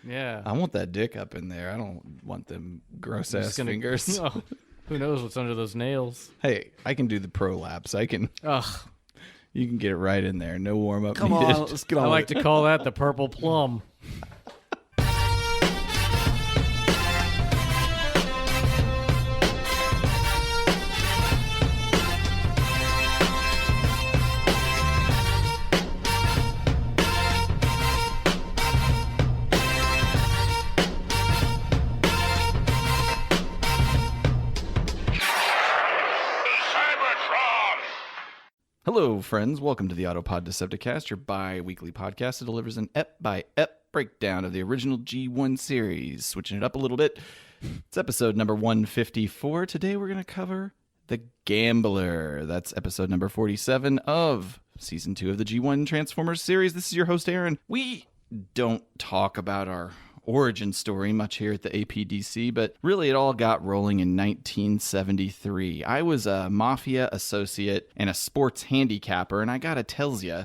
Yeah. I want that dick up in there. I don't want them gross-ass fingers. Oh, who knows what's under those nails? Hey, I can do the prolapse. Ugh. You can get it right in there. No warm-up Come needed. on, let's get on I with like it. to call that the purple plum. Hello, friends. Welcome to the Autopod Decepticast, your bi-weekly podcast that delivers an ep-by-ep breakdown of the original G1 series. Switching it up a little bit, it's episode number 154. Today we're going to cover The Gambler. That's episode number 47 of Season 2 of the G1 Transformers series. This is your host, Aaron. We don't talk about our origin story much here at the APDC, but really it all got rolling in 1973. I was a mafia associate and a sports handicapper, and I gotta tells ya,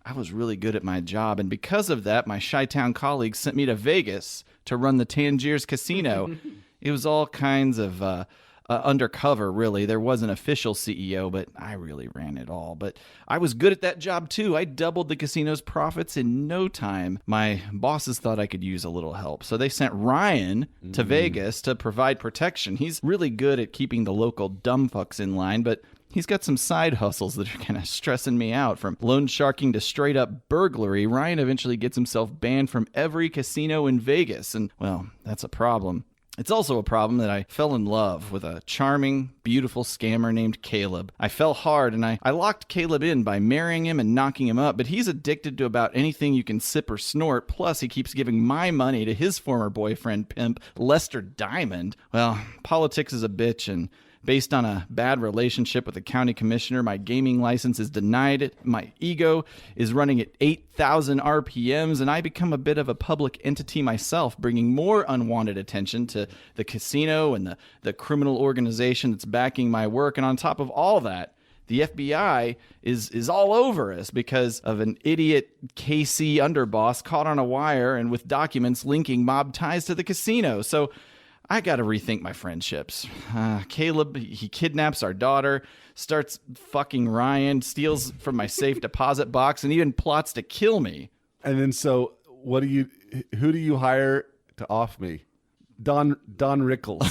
I was really good at my job, and because of that, my Chi-Town colleagues sent me to Vegas to run the Tangiers Casino. It was all kinds of undercover, really. There was an official CEO, but I really ran it all. But I was good at that job, too. I doubled the casino's profits in no time. My bosses thought I could use a little help, so they sent Ryan to Vegas to provide protection. He's really good at keeping the local dumb fucks in line, but he's got some side hustles that are kind of stressing me out. From loan sharking to straight-up burglary, Ryan eventually gets himself banned from every casino in Vegas, and, well, that's a problem. It's also a problem that I fell in love with a charming, beautiful scammer named Caleb. I fell hard, and I locked Caleb in by marrying him and knocking him up, but he's addicted to about anything you can sip or snort, plus he keeps giving my money to his former boyfriend pimp, Lester Diamond. Well, politics is a bitch, and based on a bad relationship with the county commissioner, my gaming license is denied. My ego is running at 8,000 RPMs, and I become a bit of a public entity myself, bringing more unwanted attention to the casino and the criminal organization that's backing my work. And on top of all that, the FBI is all over us because of an idiot KC underboss caught on a wire and with documents linking mob ties to the casino. So I got to rethink my friendships. Caleb, he kidnaps our daughter, starts fucking Ryan, steals from my safe deposit box, and even plots to kill me. And then so who do you hire to off me? Don Rickles.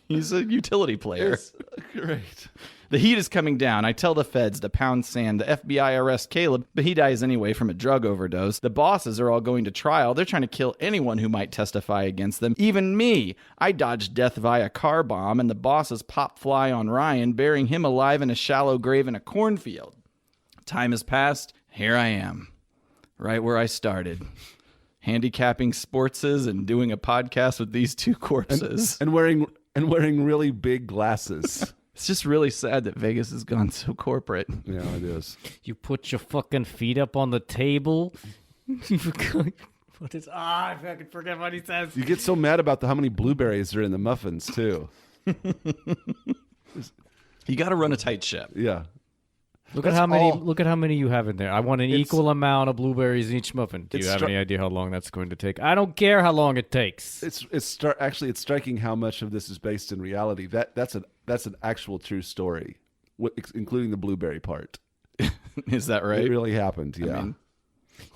He's a utility player. Yes, great. The heat is coming down. I tell the feds to pound sand. The FBI arrests Caleb, but he dies anyway from a drug overdose. The bosses are all going to trial. They're trying to kill anyone who might testify against them. Even me. I dodged death via car bomb, and the bosses pop fly on Ryan, burying him alive in a shallow grave in a cornfield. Time has passed. Here I am, right where I started. Handicapping sportses and doing a podcast with these two corpses. And wearing really big glasses. It's just really sad that Vegas has gone so corporate. Yeah, it is. You put your fucking feet up on the table. I fucking forget what he says. You get so mad about how many blueberries are in the muffins, too. You got to run a tight ship. Yeah. Look at how many you have in there. I want an equal amount of blueberries in each muffin. Do you have any idea how long that's going to take? I don't care how long it takes. It's striking how much of this is based in reality. That's an actual true story, including the blueberry part. Is that right? It really happened. Yeah.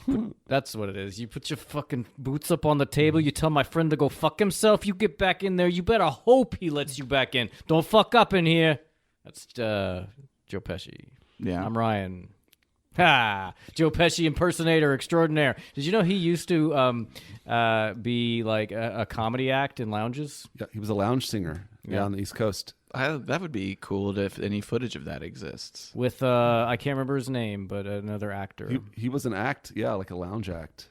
I mean, that's what it is. You put your fucking boots up on the table. You tell my friend to go fuck himself. You get back in there. You better hope he lets you back in. Don't fuck up in here. That's Joe Pesci. Yeah. I'm Ryan. Ha! Joe Pesci impersonator extraordinaire. Did you know he used to be like a comedy act in lounges? Yeah, he was a lounge singer on the East Coast. that would be cool if any footage of that exists. With, I can't remember his name, but another actor. He was an act, like a lounge act.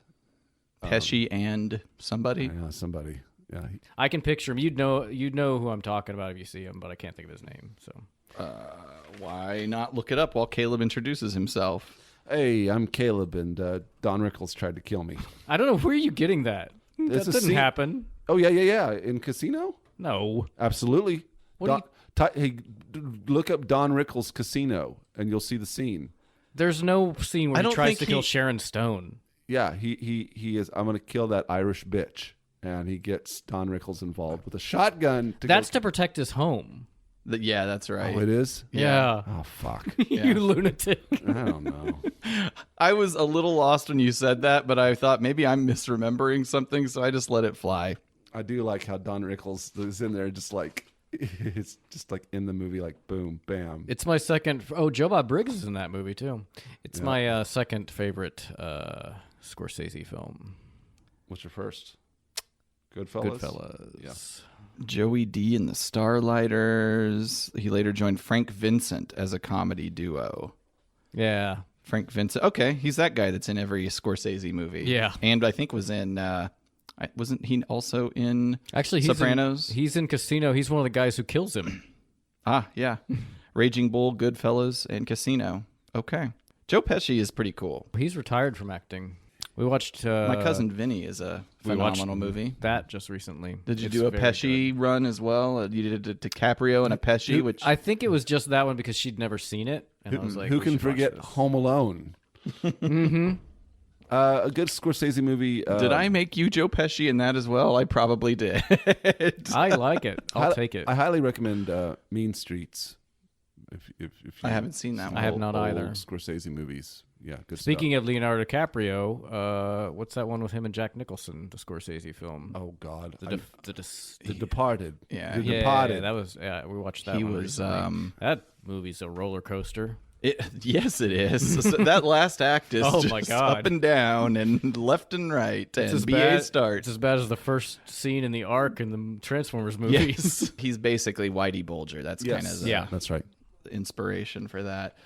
Pesci and somebody? Yeah, somebody. Yeah. I can picture him. You'd know who I'm talking about if you see him, but I can't think of his name. So. Why not look it up while Caleb introduces himself? Hey, I'm Caleb, and Don Rickles tried to kill me. I don't know. Where are you getting that? It's That didn't happen. Oh, yeah. In Casino? No. Absolutely. What Hey, look up Don Rickles Casino, and you'll see the scene. There's no scene I where he don't tries think to kill he- Sharon Stone. Yeah, he is. I'm going to kill that Irish bitch, and he gets Don Rickles involved with a shotgun. That's to protect his home. Yeah, that's right. Oh, it is. Yeah. Oh fuck. You lunatic. I don't know. I was a little lost when you said that, but I thought maybe I'm misremembering something, so I just let it fly. I do like how Don Rickles is in there, just like it's just like in the movie, like boom, bam. It's my second. Oh, Joe Bob Briggs is in that movie too. It's my second favorite Scorsese film. What's your first? Goodfellas. Goodfellas. Yeah. Joey D and the Starlighters. He later joined Frank Vincent as a comedy duo. Yeah. Frank Vincent. Okay, he's that guy that's in every Scorsese movie. Yeah. And I think was in... wasn't he also in Actually, Sopranos? He's in Casino. He's one of the guys who kills him. Yeah. Raging Bull, Goodfellas, and Casino. Okay. Joe Pesci is pretty cool. He's retired from acting. We watched... My Cousin Vinny is a we watched phenomenal movie. that just recently. Did you It's do a very Pesci run as well? You did a DiCaprio and a Pesci, which... I think it was just that one because she'd never seen it. And I was like, Who we can should watch forget this. Home Alone? Mm-hmm. A good Scorsese movie. Did I make you Joe Pesci in that as well? I probably did. I like it. I'll take it. I highly recommend Mean Streets. If you I haven't seen that one. I have not either. Scorsese movies. Yeah, good Speaking of Leonardo DiCaprio, what's that one with him and Jack Nicholson, the Scorsese film? stuff. Oh God, The The Departed. Yeah. The yeah, Departed. that was we watched that He one was, recently. That movie's a roller coaster. Yes, it is. So that last act is Oh just my God. up and down and left and right. It's And as BA bad, starts. It's as bad as the first scene in the Ark in the Transformers movies. Yes. He's basically Whitey Bulger. That's kind of the Yeah. That's right. inspiration for that.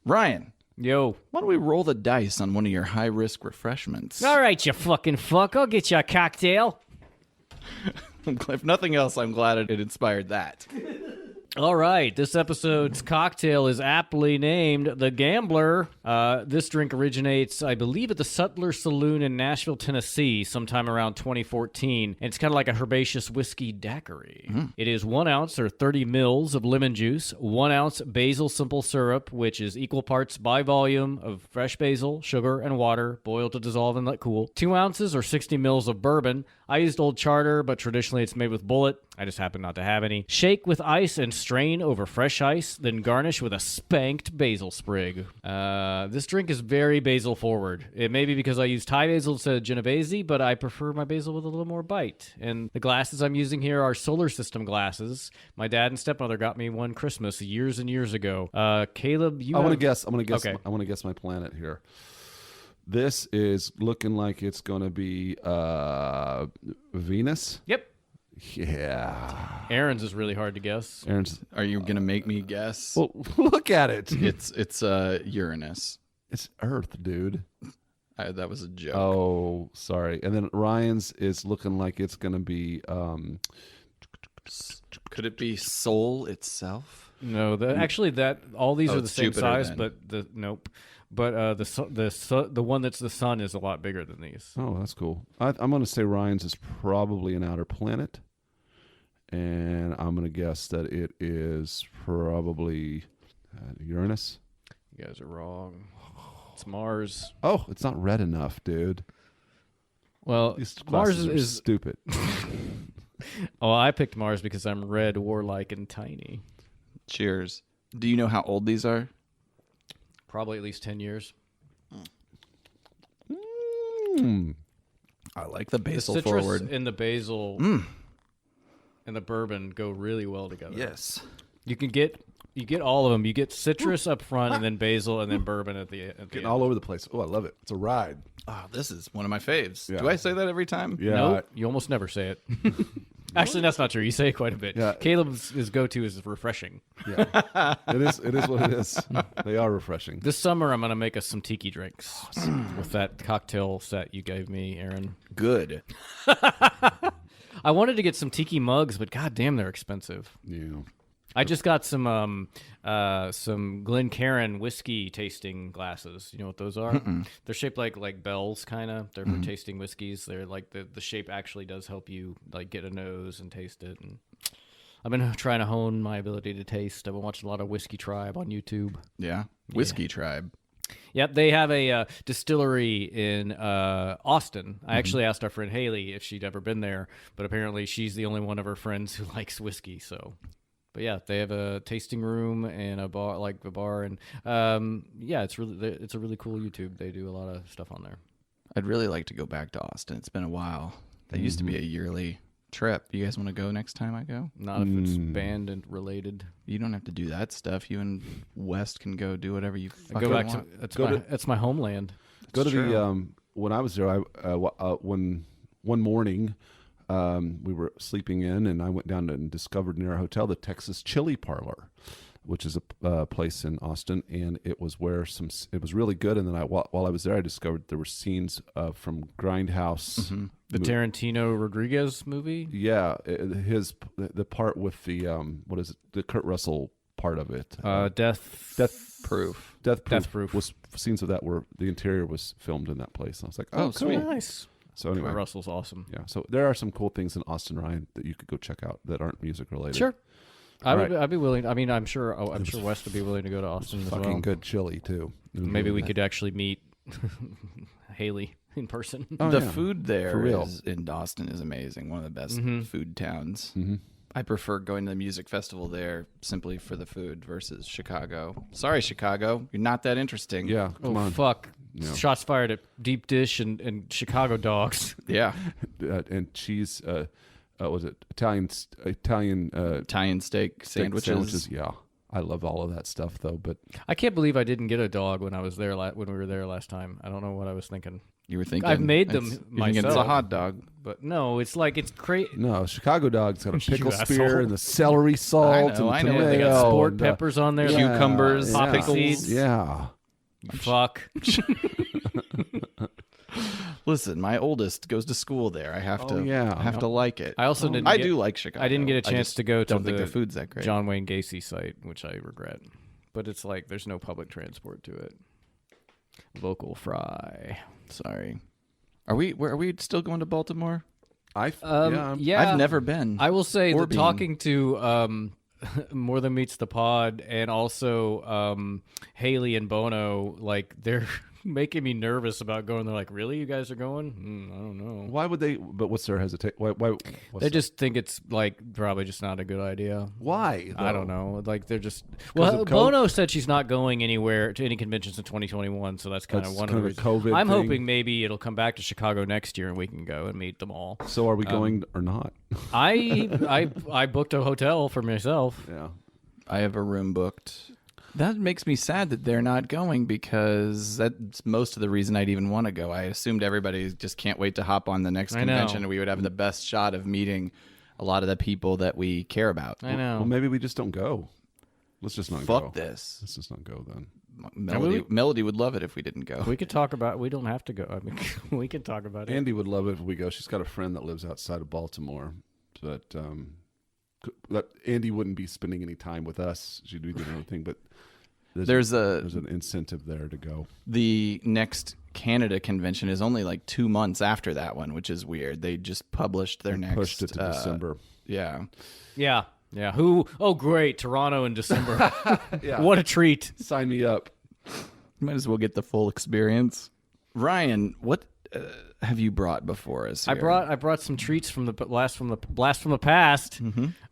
Ryan, Yo. why don't we roll the dice on one of your high-risk refreshments? All right, you fucking fuck. I'll get you a cocktail. If nothing else, I'm glad it inspired that. All right, this episode's cocktail is aptly named The Gambler. This drink originates, I believe, at the Sutler Saloon in Nashville, Tennessee, sometime around 2014, and it's kind of like a herbaceous whiskey daiquiri. It is 1 ounce or 30 mils of lemon juice, 1 ounce basil simple syrup, which is equal parts by volume of fresh basil, sugar, and water, boiled to dissolve and let cool, 2 ounces or 60 mils of bourbon. I used Old Charter, but traditionally it's made with Bullet. I just happen not to have any. Shake with ice and strain over fresh ice, then garnish with a spanked basil sprig. This drink is very basil forward. It may be because I use Thai basil instead of Genovese, but I prefer my basil with a little more bite. And the glasses I'm using here are solar system glasses. My dad and stepmother got me one Christmas years and years ago. Caleb, you I want to have- guess. I'm going to guess. Okay. I want to guess my planet here. This is looking like it's going to be Venus. Yep. Yeah. Aaron's is really hard to guess. Aaron's. Are you going to make me guess? Well, look at it. It's Uranus. It's Earth, dude. That was a joke. Oh, sorry. And then Ryan's is looking like it's going to be. Could it be Sol itself? No, actually all these Oh, are the it's same Jupiter size, then. but nope. But the one that's the sun is a lot bigger than these. Oh, that's cool. I'm going to say Ryan's is probably an outer planet. And I'm going to guess that it is probably Uranus. You guys are wrong. It's Mars. Oh, it's not red enough, dude. Well, These Mars glasses are is. stupid. Oh, I picked Mars because I'm red, warlike, and tiny. Cheers. Do you know how old these are? Probably at least 10 years. I like the The basil citrus forward. and the basil and the bourbon go really well together. Yes. You get all of them. You get citrus up front, and then basil, and then bourbon at the Getting end. all over the place. Oh, I love it. It's a ride. Oh, this is one of my faves. Yeah. Do I say that every time? Yeah. Nope, you almost never say it. Actually, that's not true. You say it quite a bit. Yeah. Caleb's his go-to is refreshing. Yeah. It is what it is. They are refreshing. This summer, I'm gonna make us some tiki drinks with that cocktail set you gave me, Aaron. Good. I wanted to get some tiki mugs, but goddamn, they're expensive. Yeah. I just got some Glencairn whiskey tasting glasses. You know what those are? They're shaped like bells, kind of. They're for tasting whiskeys. They're like the shape actually does help you like get a nose and taste it. And I've been trying to hone my ability to taste. I've been watching a lot of Whiskey Tribe on YouTube. Yeah. Whiskey Tribe. Yep, they have a distillery in Austin. I actually asked our friend Haley if she'd ever been there, but apparently she's the only one of her friends who likes whiskey. So, but yeah, they have a tasting room and a bar, and yeah, it's a really cool YouTube. They do a lot of stuff on there. I'd really like to go back to Austin. It's been a while. That used to be a yearly trip. You guys want to go next time I go? Not if it's band and related. You don't have to do that stuff. You and West can go do whatever you fucking Go back want. to that's my homeland. Go to the when I was there. One morning we were sleeping in, and I went down and discovered near our hotel the Texas Chili Parlor, which is a place in Austin, and it was where it was really good. And then while I was there, I discovered there were scenes from Grindhouse, The Tarantino Rodriguez movie. Yeah, the part with the what is it? The Kurt Russell part of it. Death Proof. Death Proof. Proof was scenes of that where the interior was filmed in that place. And I was like, Oh, cool. sweet. Nice. So anyway, Kurt Russell's awesome. yeah. So there are some cool things in Austin, Ryan, that you could go check out that aren't music related. Sure. Right. I'd be willing. I mean, I'm sure West would be willing to go to Austin as Fucking well. good chili too. Maybe we could actually meet Haley in person. Oh, The yeah. food For there real. in Austin is amazing. One of the best food towns. Mm-hmm. I prefer going to the music festival there simply for the food versus Chicago. Sorry, Chicago. You're not that interesting. Yeah, come on. Fuck. Yeah. Shots fired at Deep Dish and Chicago dogs. Yeah. And cheese. Was it Italian Italian steak sandwiches. Yeah, I love all of that stuff though. But I can't believe I didn't get a dog when I was there when we were there last time. I don't know what I was thinking. You were thinking I've made them you're thinking it's a myself. hot dog. But no, it's like it's crazy. no, Chicago dog's got a You pickle asshole. spear and the celery salt I and know. tomato. They got sport and, peppers on there, yeah, Cucumbers, yeah. poppy pickles. seeds. Yeah. Fuck. Listen, my oldest goes to school there. I have to yeah. have to like it. I also didn't. I get- do like Chicago. I didn't get a chance just to go to don't think the the food's that great. John Wayne Gacy site, which I regret. But it's like there's no public transport to it. Local fry. Sorry. Are we still going to Baltimore? Yeah, I've never been. I will say Or that being. talking to More Than Meets the Pod and also Haley and Bono, like they're making me nervous about going. They're like, really? You guys are going? I don't know. Why would they? But what's their hesitation? Why? They just think it's like probably just not a good idea. Why? I though? don't know. Like they're just. of Well, COVID? Bono said she's not going anywhere to any conventions in 2021, so that's kind of That's one kind of of the a reasons. COVID I'm thing. hoping maybe it'll come back to Chicago next year and we can go and meet them all. So are we going or not? I booked a hotel for myself. Yeah. I have a room booked. That makes me sad that they're not going because that's most of the reason I'd even want to go. I assumed everybody just can't wait to hop on the next I know. convention and we would have the best shot of meeting a lot of the people that we care about. I know. Well, maybe we just don't go. Let's just not go. Fuck this. Let's just not go then. Melody would love it if we didn't go. We could talk about. We don't have to go. I mean, we can talk about it. Andy would love it if we go. She's got a friend that lives outside of Baltimore, but that Andy wouldn't be spending any time with us. She'd be doing anything, but there's an incentive there to go. The next Canada convention is only like 2 months after that one, which is weird. They just published their next. Pushed it to December. Yeah. Yeah. Yeah. Who? Oh, great. Toronto in December. What a treat. Sign me up. Might as well get the full experience. Ryan, what have you brought before us? I here? brought some treats from the blast from the past.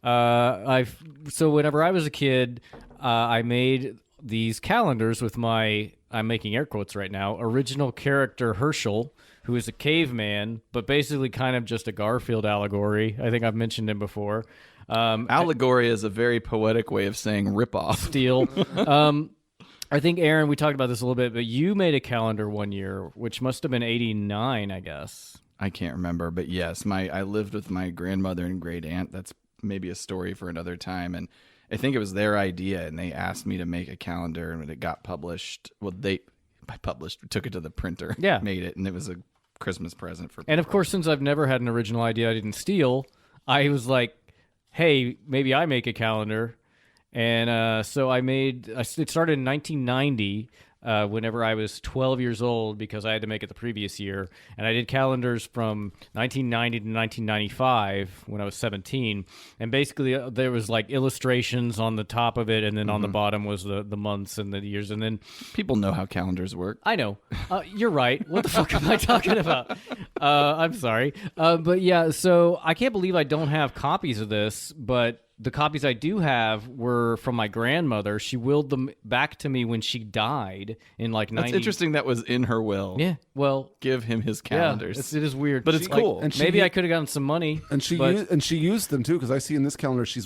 So whenever I was a kid, I made these calendars with my, I'm making air quotes right now, original character Hershel, who is a caveman, but basically kind of just a Garfield allegory. I think I've mentioned him before. Allegory is a very poetic way of saying ripoff. Steel. I think, Aaron, we talked about this a little bit, but you made a calendar one year, which must have been 89, I guess. I can't remember, but yes, I lived with my grandmother and great aunt. That's maybe a story for another time. And I think it was their idea, and they asked me to make a calendar, and when it got published, well, we took it to the printer, Yeah. made it, and it was a Christmas present for people. And of course, since I've never had an original idea I didn't steal, I was like, hey, maybe I make a calendar. And so it started in 1990. whenever I was 12 years old because I had to make it the previous year. And I did calendars from 1990 to 1995 when I was 17. And basically there was like illustrations on the top of it, and then on the bottom was the months and the years. And then People know how calendars work. I know. You're right. What the fuck am I talking about? I'm sorry. But yeah, so I can't believe I don't have copies of this, but the copies I do have were from my grandmother. She willed them back to me when she died in like 90. That's interesting. That was in her will. Yeah, well, Give him his calendars. Yeah, it is weird. But it's cool. And Maybe I could have gotten some money. And she used them too, because I see in this calendar she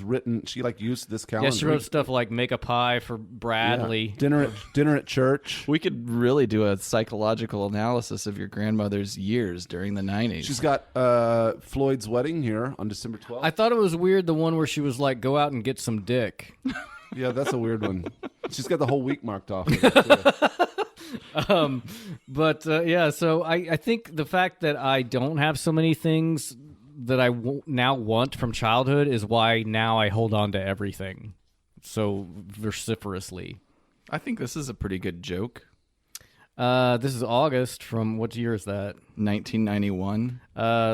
like used this calendar. Yeah, she wrote stuff like make a pie for Bradley. Yeah. Dinner at church. We could really do a psychological analysis of your grandmother's years during the 90s. She's got Floyd's wedding here on December 12th. I thought it was weird the one where she was like, go out and get some dick. Yeah, that's a weird one. She's got the whole week marked off. Of it, too. Yeah, so I think the fact that I don't have so many things that I now want from childhood is why now I hold on to everything so vociferously. I think this is a pretty good joke. This is August from, what year is that? 1991.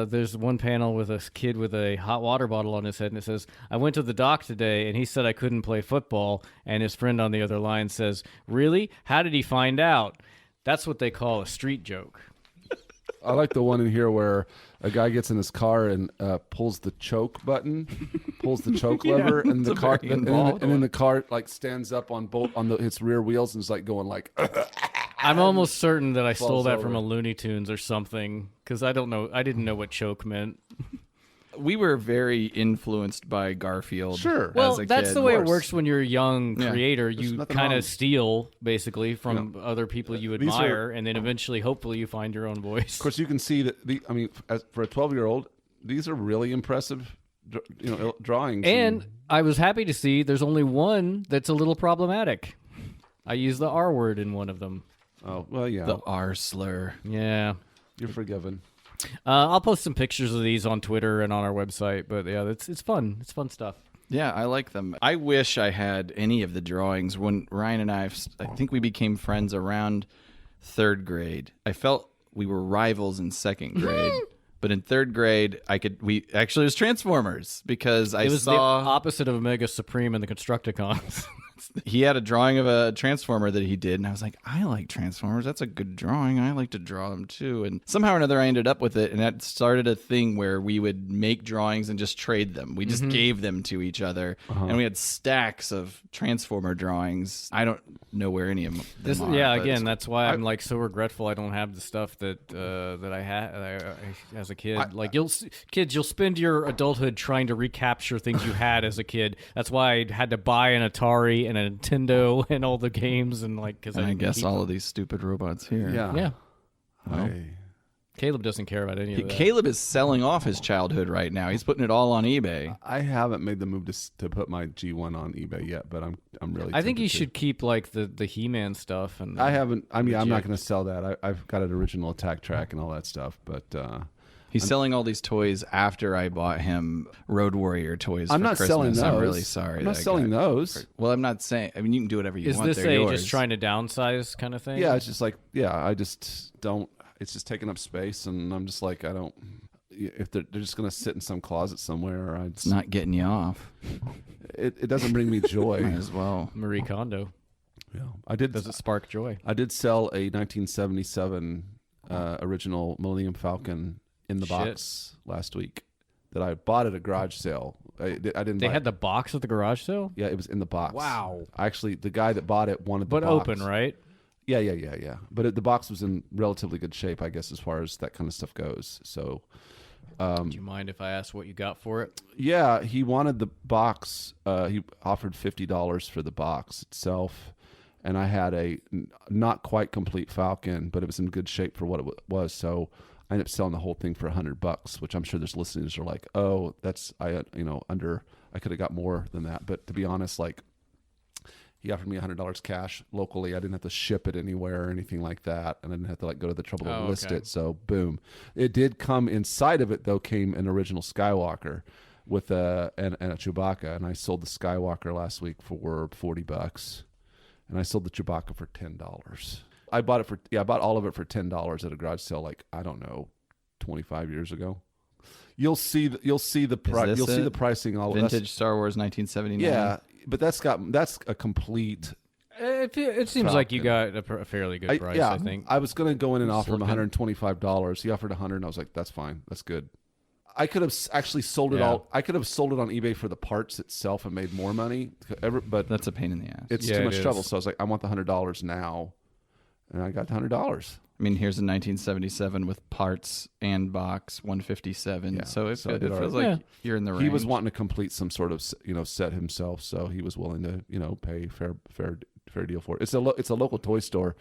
There's one panel with a kid with a hot water bottle on his head, and it says, I went to the doc today, and he said I couldn't play football, and his friend on the other line says, really? How did he find out? That's what they call a street joke. I like the one in here where a guy gets in his car and pulls the choke button, pulls the choke lever, and the car, and then the car like stands up on its rear wheels and is like going like. I'm almost certain that I stole that over. from a Looney Tunes or something, because I don't know. I didn't know what choke meant. We were very influenced by Garfield. Sure. Well, as a that's kid. the way it works when you're a young Yeah. creator. There's You nothing kind wrong. of steal, basically, from other people you These are- admire, and then eventually, hopefully, you find your own voice. Of course, you can see that. For a 12-year-old, these are really impressive, drawings. And I was happy to see there's only one that's a little problematic. I used the R word in one of them. Oh well, yeah, The R slur. Yeah. you're forgiven. I'll post some pictures of these on Twitter and on our website, but yeah, it's fun. It's fun stuff. Yeah, I like them. I wish I had any of the drawings. When Ryan and I think we became friends around 3rd grade. I felt we were rivals in 2nd grade. But in 3rd grade, it was Transformers, because I It was saw the opposite of Omega Supreme and the Constructicons. he had a drawing of a Transformer that he did, and I was like, I like Transformers. That's a good drawing. I like to draw them too. And somehow or another, I ended up with it, and that started a thing where we would make drawings and just trade them. We just gave them to each other, and we had stacks of Transformer drawings. I don't know where any of them are. Yeah, but again, that's why I'm like so regretful I don't have the stuff that I had as a kid. Kids, you'll spend your adulthood trying to recapture things you had as a kid. That's why I had to buy an Atari and a Nintendo and all the games and because I guess all of these stupid robots here. Yeah. Well, Caleb doesn't care about any of that. Caleb is selling off his childhood right now. He's putting it all on eBay. I haven't made the move to put my G1 on eBay yet, but I'm really. I think you tempted to. should keep like the He-Man stuff. And I haven't. I mean, I'm not going to sell that. I've got an original Attack Track and all that stuff, but. He's selling all these toys after I bought him Road Warrior toys I'm for not Christmas. selling those. I'm really sorry. I'm not that selling guy- those. Well, I'm not saying. I mean, you can do whatever you Is want. this They're yours. just trying to downsize kind of thing? Yeah, it's just like I just don't. It's just taking up space, and I'm just like I don't. If they're just going to sit in some closet somewhere, It's not getting you off. It doesn't bring me joy. Might as well. Marie Kondo. Yeah, I did. Does it spark joy? I did sell a 1977 original Millennium Falcon in the box last week that I bought at a garage sale. I didn't. They buy had it. the box at the garage sale? Yeah, it was in the box. Wow. Actually, the guy that bought it wanted the But box. open, right? Yeah. But the box was in relatively good shape, I guess, as far as that kind of stuff goes. So, Do you mind if I ask what you got for it? yeah, he wanted the box. He offered $50 for the box itself, and I had a not quite complete Falcon, but it was in good shape for what it was. So I ended up selling the whole thing for $100, which I'm sure there's listeners who are like, "Oh, that's I could have got more than that." But to be honest, like. He offered me $100 cash locally. I didn't have to ship it anywhere or anything like that, and I didn't have to go to the trouble to list it. So boom, it did come inside of it though. Came an original Skywalker with and a Chewbacca, and I sold the Skywalker last week for $40, and I sold the Chewbacca for $10. I bought all of it for $10 at a garage sale, like, I don't know, 25 years ago. You'll see the pricing all vintage Star Wars 1979. Yeah, but that's a complete. It seems like you got a fairly good price. I think I was going to go in and offer him $125. He offered $100, and I was like, "That's fine, that's good." I could have actually sold it all. I could have sold it on eBay for the parts itself and made more money. But that's a pain in the ass. It's too much trouble. So I was like, "I want the $100 now," and I got the $100. I mean, here's a 1977 with parts and box, 157. Yeah, so it so feels like you're in the range. He was wanting to complete some sort of set himself, so he was willing to pay fair deal for it. It's a local toy store,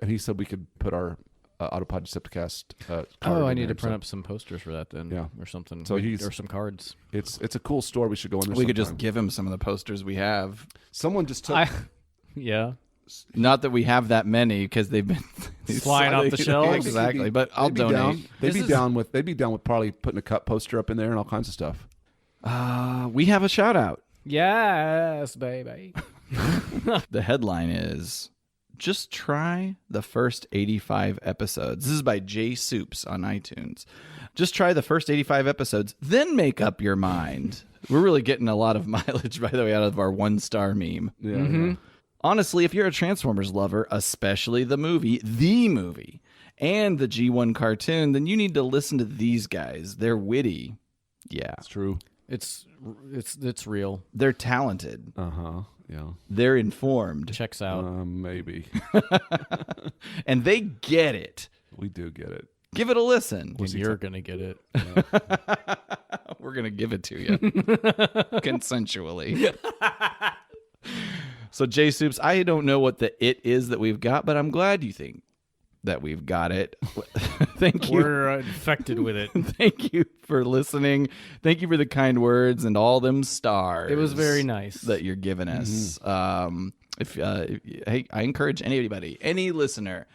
and he said we could put our Autopod Decepticast. I need to print up some posters for that then, or something. So or some cards. It's a cool store. We should go in there. We could just give him some of the posters we have. Someone just took. Yeah. Not that we have that many because they've been flying off the shelves. Exactly, but I'll donate. They'd be down with probably putting a cut poster up in there and all kinds of stuff. We have a shout out. Yes, baby. The headline is, just try the first 85 episodes. This is by J Soups on iTunes. Just try the first 85 episodes, then make up your mind. We're really getting a lot of mileage, by the way, out of our 1-star meme. Yeah. Mm-hmm. Honestly, if you're a Transformers lover, especially the movie, and the G1 cartoon, then you need to listen to these guys. They're witty. Yeah. It's true. It's real. They're talented. Uh-huh. Yeah. They're informed. Checks out. Maybe. And they get it. We do get it. Give it a listen. And you're going to get it. We're going to give it to you. Consensually. So, J Soups, I don't know what the it is that we've got, but I'm glad you think that we've got it. Thank you. We're infected with it. Thank you for listening. Thank you for the kind words and all them stars. It was very nice that you're giving us. Hey, I encourage anybody, any listener,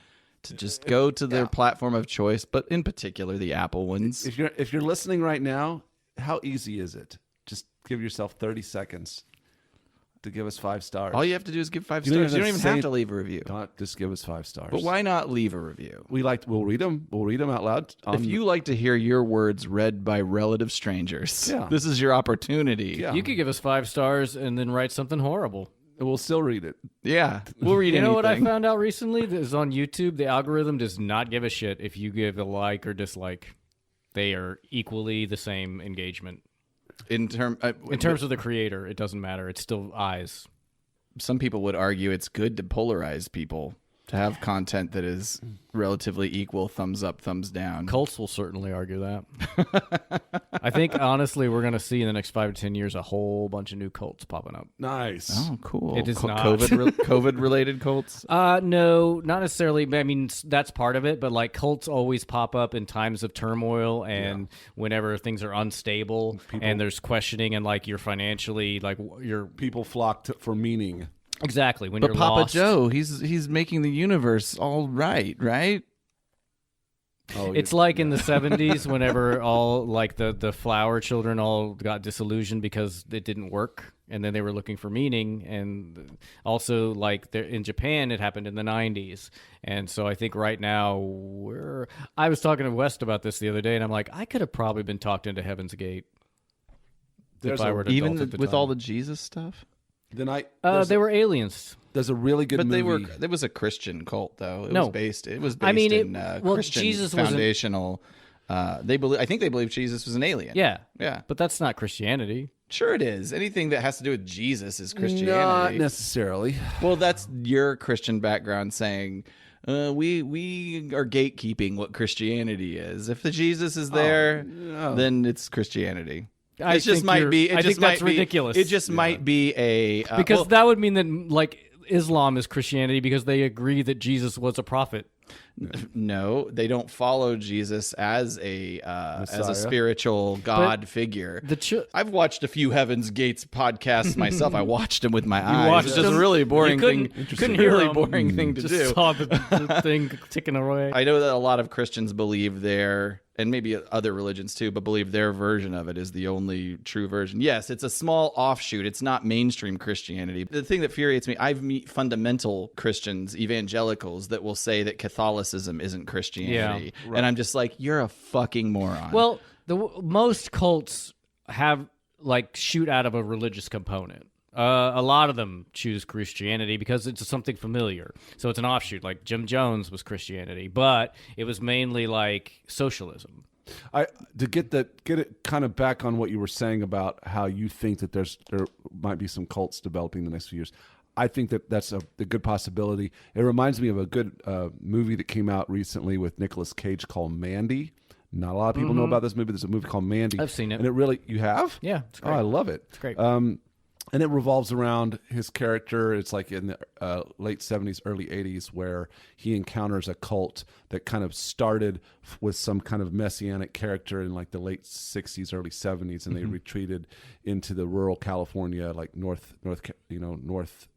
to just go to their platform of choice, but in particular the Apple ones. If you're listening right now, how easy is it? Just give yourself 30 seconds to give us 5 stars. All you have to do is give 5 stars. You don't even have to leave a review. Just give us 5 stars. But why not leave a review? We'll read them. We'll read them out loud. If you like to hear your words read by relative strangers, this is your opportunity. Yeah. You could give us 5 stars and then write something horrible. We'll still read it. Yeah, we'll read anything. You know what I found out recently? Is on YouTube, the algorithm does not give a shit if you give a like or dislike. They are equally the same engagement. In terms of the creator, it doesn't matter. It's still eyes. Some people would argue it's good to polarize people, to have content that is relatively equal, thumbs up, thumbs down. Cults will certainly argue that. I think, honestly, we're going to see in the next 5 to 10 years a whole bunch of new cults popping up. Nice. Oh, cool. It is not. COVID-related cults? No, not necessarily. I mean, that's part of it, but like cults always pop up in times of turmoil and whenever things are unstable and there's questioning and like you're financially, like your people flock for meaning. Exactly. When but you're Papa lost. Joe, he's making the universe all right? Oh, it's like in the 70s whenever all like the flower children all got disillusioned because it didn't work and then they were looking for meaning. And also like in Japan, it happened in the 90s. And so I think right now I was talking to West about this the other day and I'm like, I could have probably been talked into Heaven's Gate. If I were an adult at the with time. all the Jesus stuff? They were aliens. There's a really good movie. There was a Christian cult though. It was based in Christian Jesus foundational. I think they believe Jesus was an alien. Yeah. Yeah. But that's not Christianity. Sure it is. Anything that has to do with Jesus is Christianity. Not necessarily. Well, that's your Christian background saying we are gatekeeping what Christianity is. If the Jesus is there, then it's Christianity. I think that's ridiculous. It just might be a because that would mean that like Islam is Christianity because they agree that Jesus was a prophet. No, they don't follow Jesus as a spiritual God figure. I've watched a few Heaven's Gates podcasts myself. I watched them with my eyes. It's just a really boring thing. Boring thing to do. Saw the thing ticking away. I know that a lot of Christians believe they're and maybe other religions too, but believe their version of it is the only true version. Yes, it's a small offshoot. It's not mainstream Christianity. The thing that infuriates me, I've met fundamental Christians, evangelicals, that will say that Catholicism isn't Christianity. Yeah, right. And I'm just like, you're a fucking moron. Well, most cults have shoot out of a religious component. A lot of them choose Christianity because it's something familiar. So it's an offshoot. Like Jim Jones was Christianity, but it was mainly like socialism. To get it kind of back on what you were saying about how you think that there might be some cults developing in the next few years. I think that's a good possibility. It reminds me of a good movie that came out recently with Nicolas Cage called Mandy. Not a lot of people know about this movie. There's a movie called Mandy. I've seen it. And it really, you have? Yeah, it's great. Oh, I love it. It's great. And it revolves around his character. It's like in the late 70s, early 80s, where he encounters a cult that kind of started with some kind of messianic character in like the late 60s, early 70s, and they retreated into the rural California, like North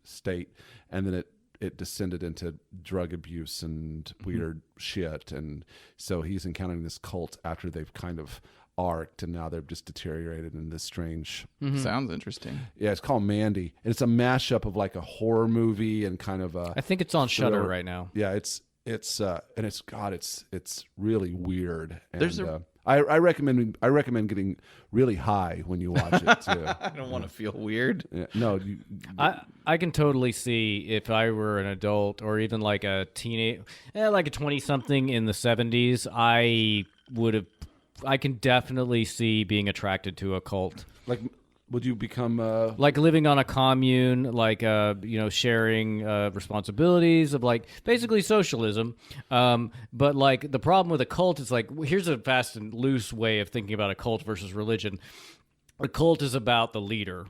state, and then it descended into drug abuse and weird shit. And so he's encountering this cult after they've kind of arced, and now they're just deteriorated in this strange. Sounds interesting. Yeah, it's called Mandy, and it's a mashup of like a horror movie and kind of a. I think it's on Shudder thriller. right now. Yeah, it's really weird. And, There's I recommend getting really high when you watch it too. I don't want to feel weird. Yeah, no, I can totally see if I were an adult or even like a teenage, like a 20-something in the 70s, I can definitely see being attracted to a cult. like, would you become Like living on a commune, like sharing responsibilities of like basically socialism. But like the problem with a cult is like, here's a fast and loose way of thinking about a cult versus religion. A cult is about the leader.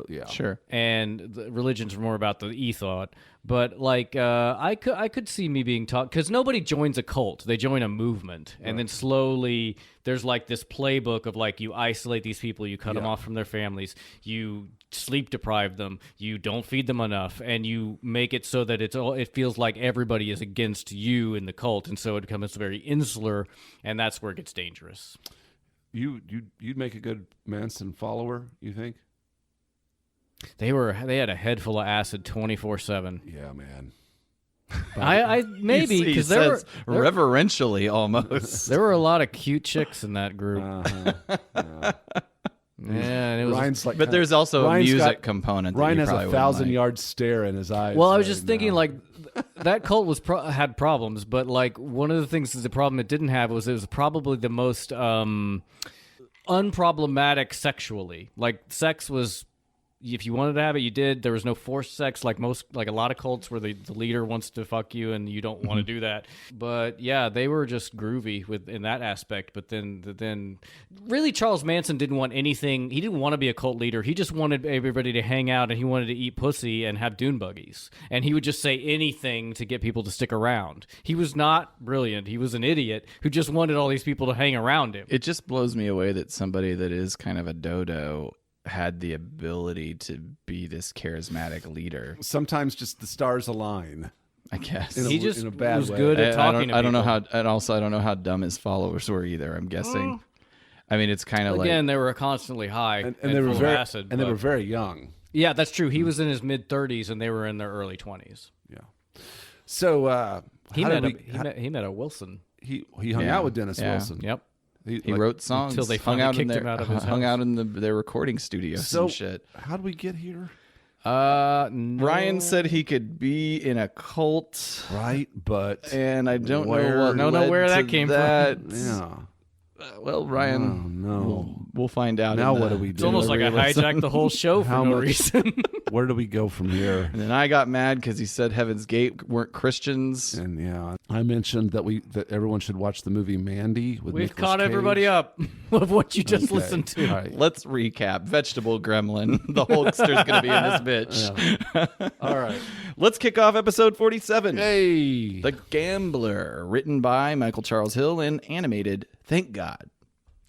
yeah, Sure. And the religions are more about the ethos. But like, I could see me being taught, because nobody joins a cult; they join a movement, and then slowly there's like this playbook of like you isolate these people, you cut them off from their families, you sleep deprive them, you don't feed them enough, and you make it so that it feels like everybody is against you in the cult, and so it becomes very insular, and that's where it gets dangerous. You'd make a good Manson follower, you think? They had a head full of acid 24/7. Yeah, man. I maybe He because says reverentially almost. there were a lot of cute chicks in that group. Yeah. Yeah, and it was. Ryan's like, But there's also a Ryan's music component. That Ryan you has probably a wouldn't 1,000-yard stare in his eyes. Well, I was right just thinking now. like that cult was had problems, but like one of the things is the problem it didn't have was it was probably the most unproblematic sexually. Like sex was. If you wanted to have it, you did. There was no forced sex like a lot of cults where the leader wants to fuck you and you don't want to do that. But yeah, they were just groovy in that aspect. But then really Charles Manson didn't want anything. He didn't want to be a cult leader. He just wanted everybody to hang out and he wanted to eat pussy and have dune buggies. And he would just say anything to get people to stick around. He was not brilliant. He was an idiot who just wanted all these people to hang around him. It just blows me away that somebody that is kind of a dodo had the ability to be this charismatic leader. Sometimes just the stars align. I guess In a- He just in a bad was way. good at talking to I don't know people. how, and also I don't know how dumb his followers were either. I'm guessing. I mean, it's kind of like Again, they were constantly high And and they were full very of acid. and they but- were very young. Yeah, that's true. He was in his mid-30s, and they were in their early 20s. Yeah. So He how met did he met a Wilson. he hung Yeah. out with Dennis Yeah. Wilson. Yep. he like, wrote songs until they hung finally out in kicked him their, out of his hung house. out in their recording studios So and shit. how did we get here? No. Ryan said he could be in a cult, Right, but and I don't Where- know what Don't know led where that to came from. that. yeah. Well, Oh Ryan, no. we'll find out. Now in what the- do we do? It's almost like I hijacked the whole show for How no much- reason. Where do we go from here? And then I got mad because he said Heaven's Gate weren't Christians. And yeah, I mentioned that everyone should watch the movie Mandy with We've Nicolas caught Cage. everybody up of what you just Okay. listened to. All right. Let's recap. Vegetable Gremlin. The Hulkster's going to be in this bitch. All right. Let's kick off episode 47. Hey. The Gambler, written by Michael Charles Hill and animated, thank God,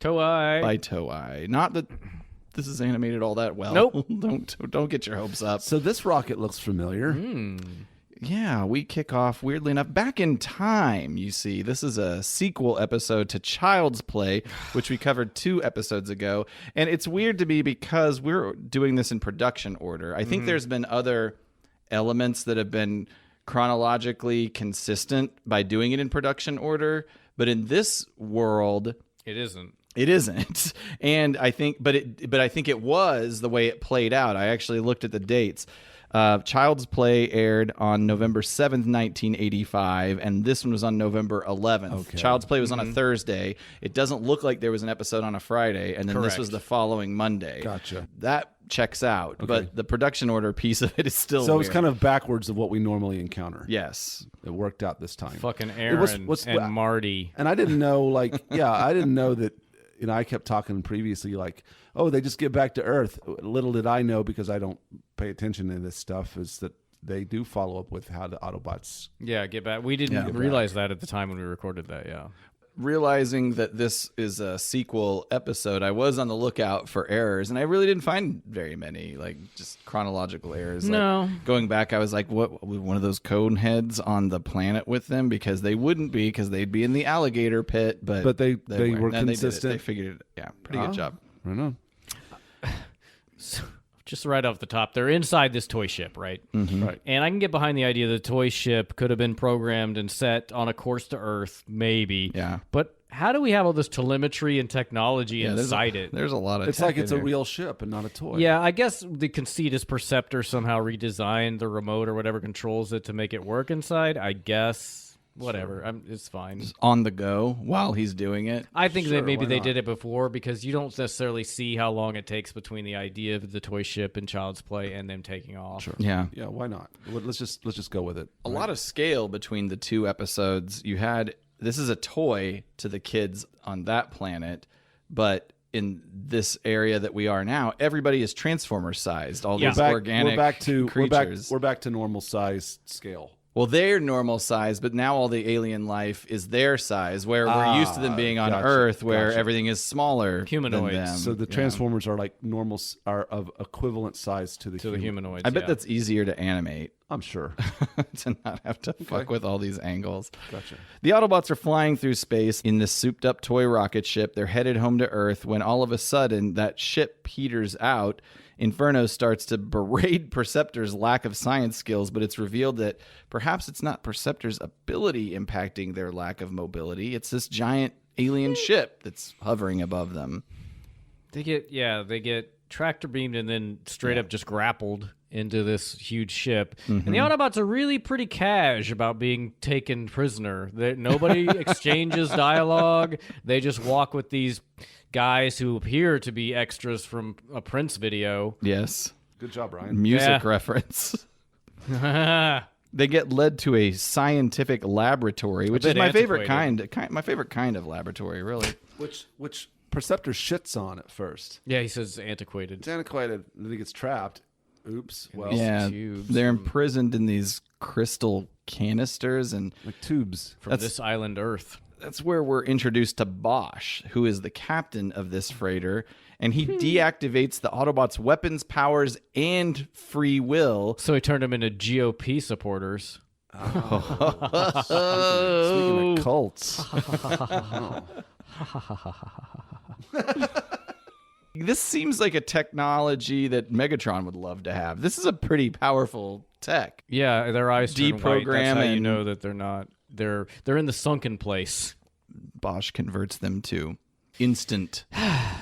Toei. by Toei. Not that this is animated all that well. Nope. Don't get your hopes up. So this rocket looks familiar. Yeah, we kick off, weirdly enough, back in time, you see. This is a sequel episode to Child's Play, which we covered 2 episodes ago. And it's weird to me because we're doing this in production order. I think there's been other elements that have been chronologically consistent by doing it in production order. But in this world... It isn't. It isn't. And I think, but I think it was the way it played out. I actually looked at the dates. Child's Play aired on November 7th, 1985, and this one was on November 11th. Okay. Child's Play was on a Thursday. It doesn't look like there was an episode on a Friday, and then this was the following Monday. Gotcha. That checks out, but the production order piece of it is still So weird. it's kind of backwards of what we normally encounter. Yes. It worked out this time. Fucking Aaron and Marty. And I didn't know, like, I didn't know that, I kept talking previously, like, oh, they just get back to Earth. Little did I know, because I don't pay attention to this stuff, is that they do follow up with how the Autobots... Yeah, get back. We didn't realize that at the time when we recorded that, yeah. Realizing that this is a sequel episode, I was on the lookout for errors, and I really didn't find very many, like just chronological errors. No. Like, going back, I was like, what, one of those cone heads on the planet with them? Because they wouldn't be, because they'd be in the alligator pit. But they weren't. were And consistent. They figured it. Yeah, pretty good job. I don't know. So, just right off the top, they're inside this toy ship, right? Right. And I can get behind the idea the toy ship could have been programmed and set on a course to Earth, maybe. Yeah. But how do we have all this telemetry and technology inside it? There's a lot of It's tech like it's in a here. real ship and not a toy. Yeah, I guess the conceit is Perceptor somehow redesigned the remote or whatever controls it to make it work inside. I guess. Whatever. It's fine. on the go while he's doing it. I think Sure, that maybe why they not? did it before, because you don't necessarily see how long it takes between the idea of the toy ship and Child's Play and them taking off. Sure. Yeah. Yeah, why not? Let's just go with it. A lot of scale between the 2 episodes. You had, this is a toy to the kids on that planet, but in this area that we are now, everybody is Transformer sized. All these organic creatures. We're back to normal size scale. Well, they're normal size, but now all the alien life is their size, where we're used to them being on gotcha, Earth, where gotcha. everything is smaller Humanoids. than them. So the Transformers are like normal, are of equivalent size to the humanoids. I bet that's easier to animate. I'm sure. To not have to fuck with all these angles. Gotcha. The Autobots are flying through space in this souped-up toy rocket ship. They're headed home to Earth when all of a sudden that ship peters out. Inferno starts to berate Perceptor's lack of science skills, but it's revealed that perhaps it's not Perceptor's ability impacting their lack of mobility. It's this giant alien ship that's hovering above them. They get tractor beamed and then straight up just grappled into this huge ship. And the Autobots are really pretty cash about being taken prisoner. Nobody exchanges dialogue. They just walk with these guys who appear to be extras from a Prince video. Yes. Good job, Ryan. Music reference. They get led to a scientific laboratory, which is my favorite kind. My favorite kind of laboratory, really. Which Perceptor shits on at first. Yeah, he says antiquated. It's antiquated, and then he gets trapped. Oops. Well, Yeah, tubes they're imprisoned in these crystal canisters, and like tubes. From this island Earth. that's where we're introduced to Bosch, who is the captain of this freighter, and he deactivates the Autobots' weapons, powers, and free will. So he turned them into GOP supporters. Speaking of cults. This seems like a technology that Megatron would love to have. This is a pretty powerful tech. Yeah, their eyes turn white. That's how you and- know that they're not. They're in the sunken place. Bosch converts them to instant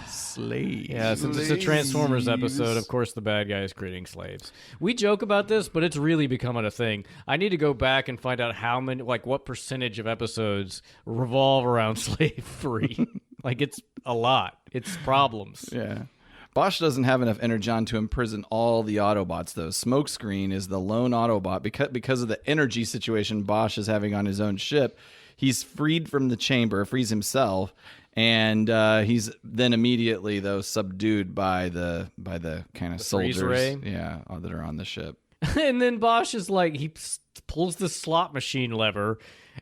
slaves. Yeah, since it's a Transformers episode, of course the bad guy is creating slaves. We joke about this, but it's really becoming a thing. I need to go back and find out how many, like what percentage of episodes revolve around slavery. Like it's a lot. It's problems. Yeah. Bosch doesn't have enough Energon to imprison all the Autobots, though. Smokescreen is the lone Autobot. Because of the energy situation Bosch is having on his own ship, he's freed from the chamber, frees himself, and he's then immediately, though, subdued by the kind of freeze soldiers ray? that are on the ship. And then Bosch is like, he pulls the slot machine lever,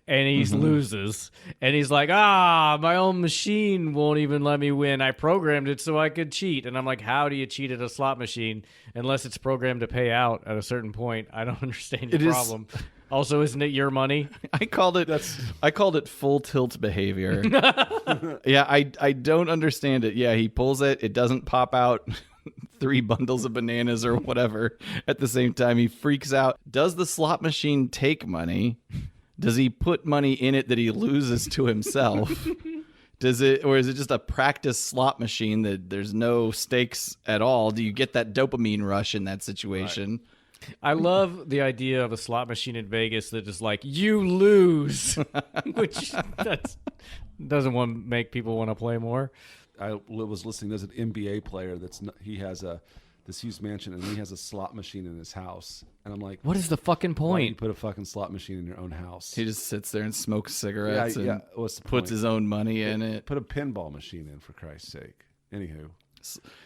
and he loses. And he's like, my own machine won't even let me win. I programmed it so I could cheat. And I'm like, how do you cheat at a slot machine unless it's programmed to pay out at a certain point? I don't understand your problem. Also, isn't it your money? I called it full tilt behavior. Yeah, I don't understand it. Yeah, he pulls it. It doesn't pop out 3 bundles of bananas or whatever at the same time. He freaks out. Does the slot machine take money? Does he put money in it that he loses to himself? Or is it just a practice slot machine that there's no stakes at all? Do you get that dopamine rush in that situation? Right. I love the idea of a slot machine in Vegas that is like, you lose, which doesn't make people want to play more. I was listening. There's an NBA player he has this huge mansion and he has a slot machine in his house. And I'm like, what is the fucking why do you point? put a fucking slot machine in your own house? He just sits there and smokes cigarettes and What's the puts point? his own money in it. Put a pinball machine in, for Christ's sake. Anywho,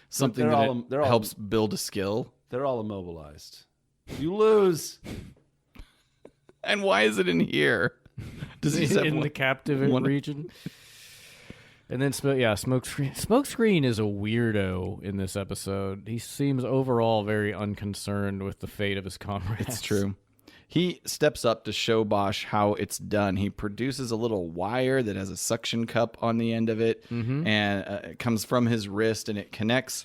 Something that helps build a skill. they're all immobilized. You lose. And why is it in here? Does he have In the captive region? And then, Smokescreen. Smokescreen is a weirdo in this episode. He seems overall very unconcerned with the fate of his comrades. It's true. He steps up to show Bosch how it's done. He produces a little wire that has a suction cup on the end of it, and it comes from his wrist, and it connects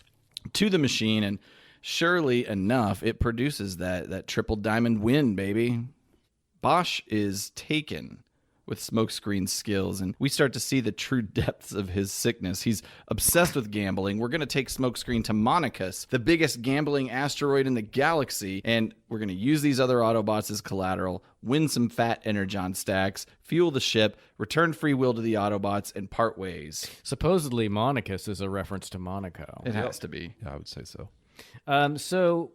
to the machine. And surely enough, it produces that triple diamond win, baby. Bosch is taken with Smokescreen's skills, and we start to see the true depths of his sickness. He's obsessed with gambling. We're going to take Smokescreen to Monicus, the biggest gambling asteroid in the galaxy, and we're going to use these other Autobots as collateral, win some fat Energon stacks, fuel the ship, return free will to the Autobots, and part ways. Supposedly, Monicus is a reference to Monaco. It has to be. Yeah, I would say so. So...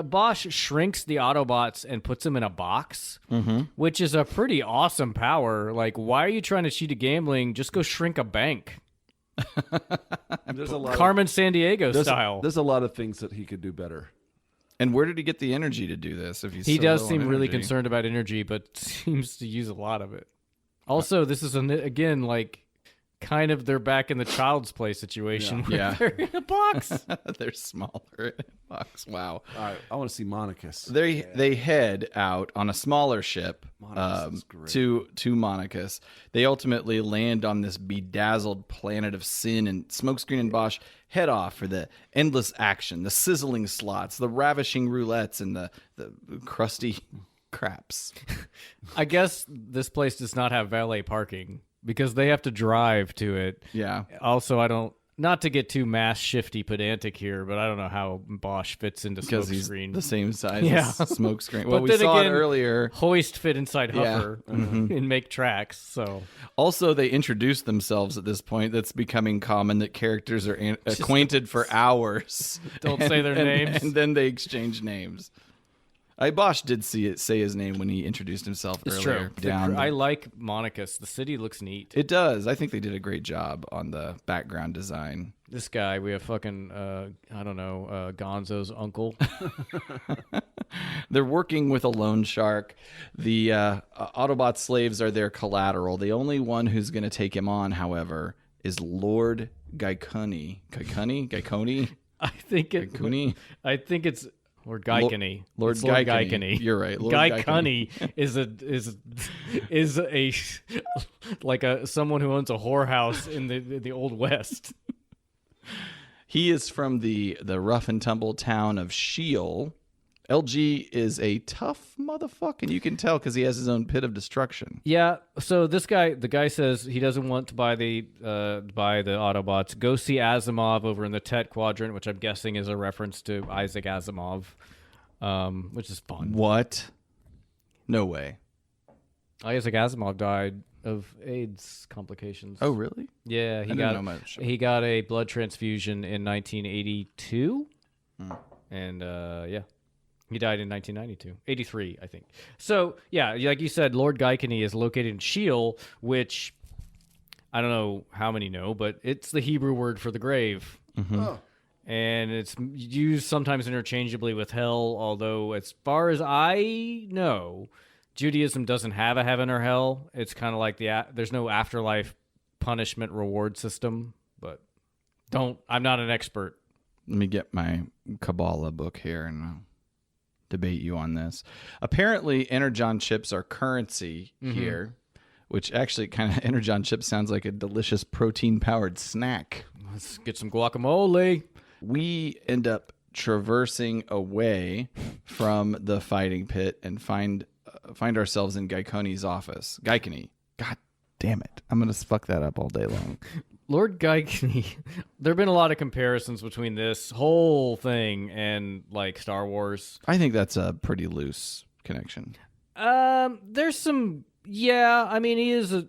Bosch shrinks the Autobots and puts them in a box, which is a pretty awesome power. Like, why are you trying to cheat at gambling? Just go shrink a bank. There's a lot Carmen Sandiego style. There's a lot of things that he could do better. And where did he get the energy to do this? If He does seem really concerned about energy, but seems to use a lot of it. Also, this is, again, like, kind of they're back in the Child's Play situation where they're in a box. They're smaller in a box. Wow. All right, I want to see Monicus. They head out on a smaller ship to Monicus. They ultimately land on this bedazzled planet of sin, and Smokescreen and Bosch head off for the endless action, the sizzling slots, the ravishing roulettes, and the crusty craps. I guess this place does not have valet parking, because they have to drive to it. Yeah. Also, not to get too mass shifty pedantic here, but I don't know how Bosch fits into Because he's Smokescreen. the same size as Smokescreen. Well, But we then saw again, it earlier. Hoist fit inside Huffer and make tracks. So Also, they introduce themselves at this point. That's becoming common that characters are acquainted for hours. Don't say their names. And then they exchange names. Bosch did say his name when he introduced himself it's earlier. true. I like Monicus. The city looks neat. It does. I think they did a great job on the background design. This guy, we have fucking, Gonzo's uncle. They're working with a loan shark. The Autobot slaves are their collateral. The only one who's going to take him on, however, is Lord Geicony. Geicony? I think it's Lord Geicony. Lord Geicony. You're right. Lord Guy-Cunny is a like someone who owns a whorehouse in the Old West. He is from the rough and tumble town of Sheol. LG is a tough motherfucker, and you can tell because he has his own pit of destruction. Yeah. So the guy says he doesn't want to buy the Autobots. Go see Asimov over in the Tet Quadrant, which I'm guessing is a reference to Isaac Asimov, which is fun. What? No way. Isaac Asimov died of AIDS complications. Oh, really? Yeah, he got a blood transfusion in 1982, and he died in 1992. 83, I think. So, yeah, like you said, Lord Geicony is located in Sheol, which I don't know how many know, but it's the Hebrew word for the grave. Oh. and it's used sometimes interchangeably with hell, although as far as I know, Judaism doesn't have a heaven or hell. It's kind of like there's no afterlife punishment reward system, but I'm not an expert. Let me get my Kabbalah book here and I'll debate you on this. Apparently, Energon chips are currency here, which actually kind of Energon chips sounds like a delicious protein-powered snack. Let's get some guacamole. We end up traversing away from the fighting pit and find ourselves in Geicony's office. Geicony. God damn it. I'm going to fuck that up all day long. Lord Guy-Cunny. There have been a lot of comparisons between this whole thing and like Star Wars. I think that's a pretty loose connection. There's some, yeah. I mean, he is a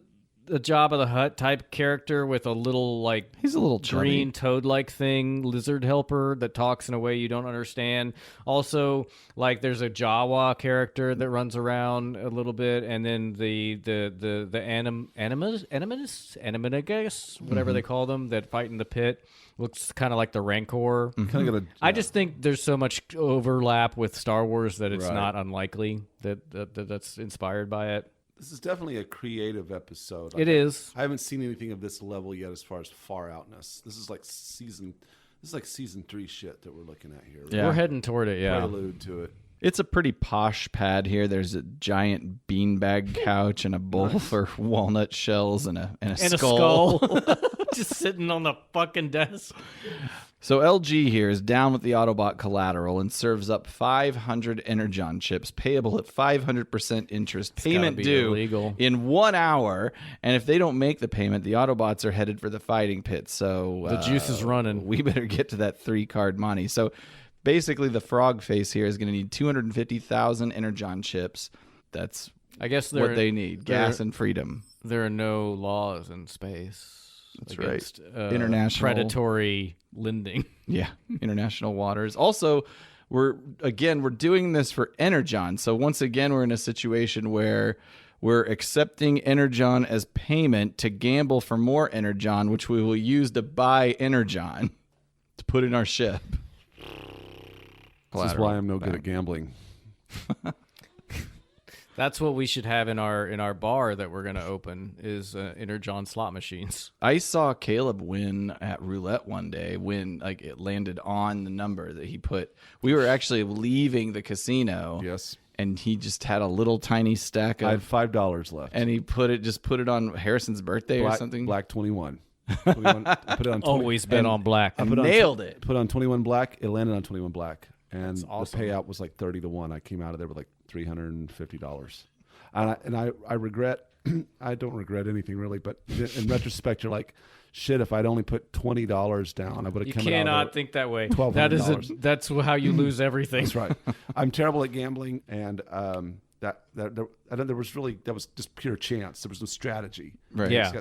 Jabba the Hutt type character with a little like he's a little chubby. Green toad-like thing, lizard helper that talks in a way you don't understand. Also, like there's a Jawa character that runs around a little bit, and then the Animas, whatever they call them, that fight in the pit. Looks kind of like the Rancor. I just think there's so much overlap with Star Wars that it's not unlikely that's inspired by it. This is definitely a creative episode. It is. I haven't seen anything of this level yet as far as far outness. This is like season 3 shit that we're looking at here. Yeah. We're heading toward it, yeah. Prelude to it. It's a pretty posh pad here. There's a giant beanbag couch and a bowl for walnut shells and a skull. Just sitting on the fucking desk. So LG here is down with the Autobot collateral and serves up 500 Energon chips payable at 500% interest. Payment due illegal. in 1 hour. And if they don't make the payment, the Autobots are headed for the fighting pit. So the juice is running. We better get to that 3-card money. So basically the frog face here is going to need 250,000 Energon chips. That's what they need. Gas and freedom. There are no laws in space. That's against, right. International predatory lending. Yeah, international waters. Also, we're doing this for Energon. So once again, we're in a situation where we're accepting Energon as payment to gamble for more Energon, which we will use to buy Energon to put in our ship. This is why I'm no good at gambling. That's what we should have in our bar that we're going to open is Energon slot machines. I saw Caleb win at roulette one day when it landed on the number that he put. We were actually leaving the casino. Yes. And he just had a little tiny stack of... I had $5 left. And he put it on Harrison's birthday or something. Black 21. I put it on 20, always been on black. I nailed it. Put on 21 black. It landed on 21 black. And That's awesome. The payout was like 30-1. I came out of there with like $350. And I regret, I don't regret anything really, but in retrospect, you're like, shit, if I'd only put $20 down, I would have come out. You cannot think that way. $1,200. That's how you lose everything. That's right. I'm terrible at gambling, and that was just pure chance. There was no strategy. Right. Yeah.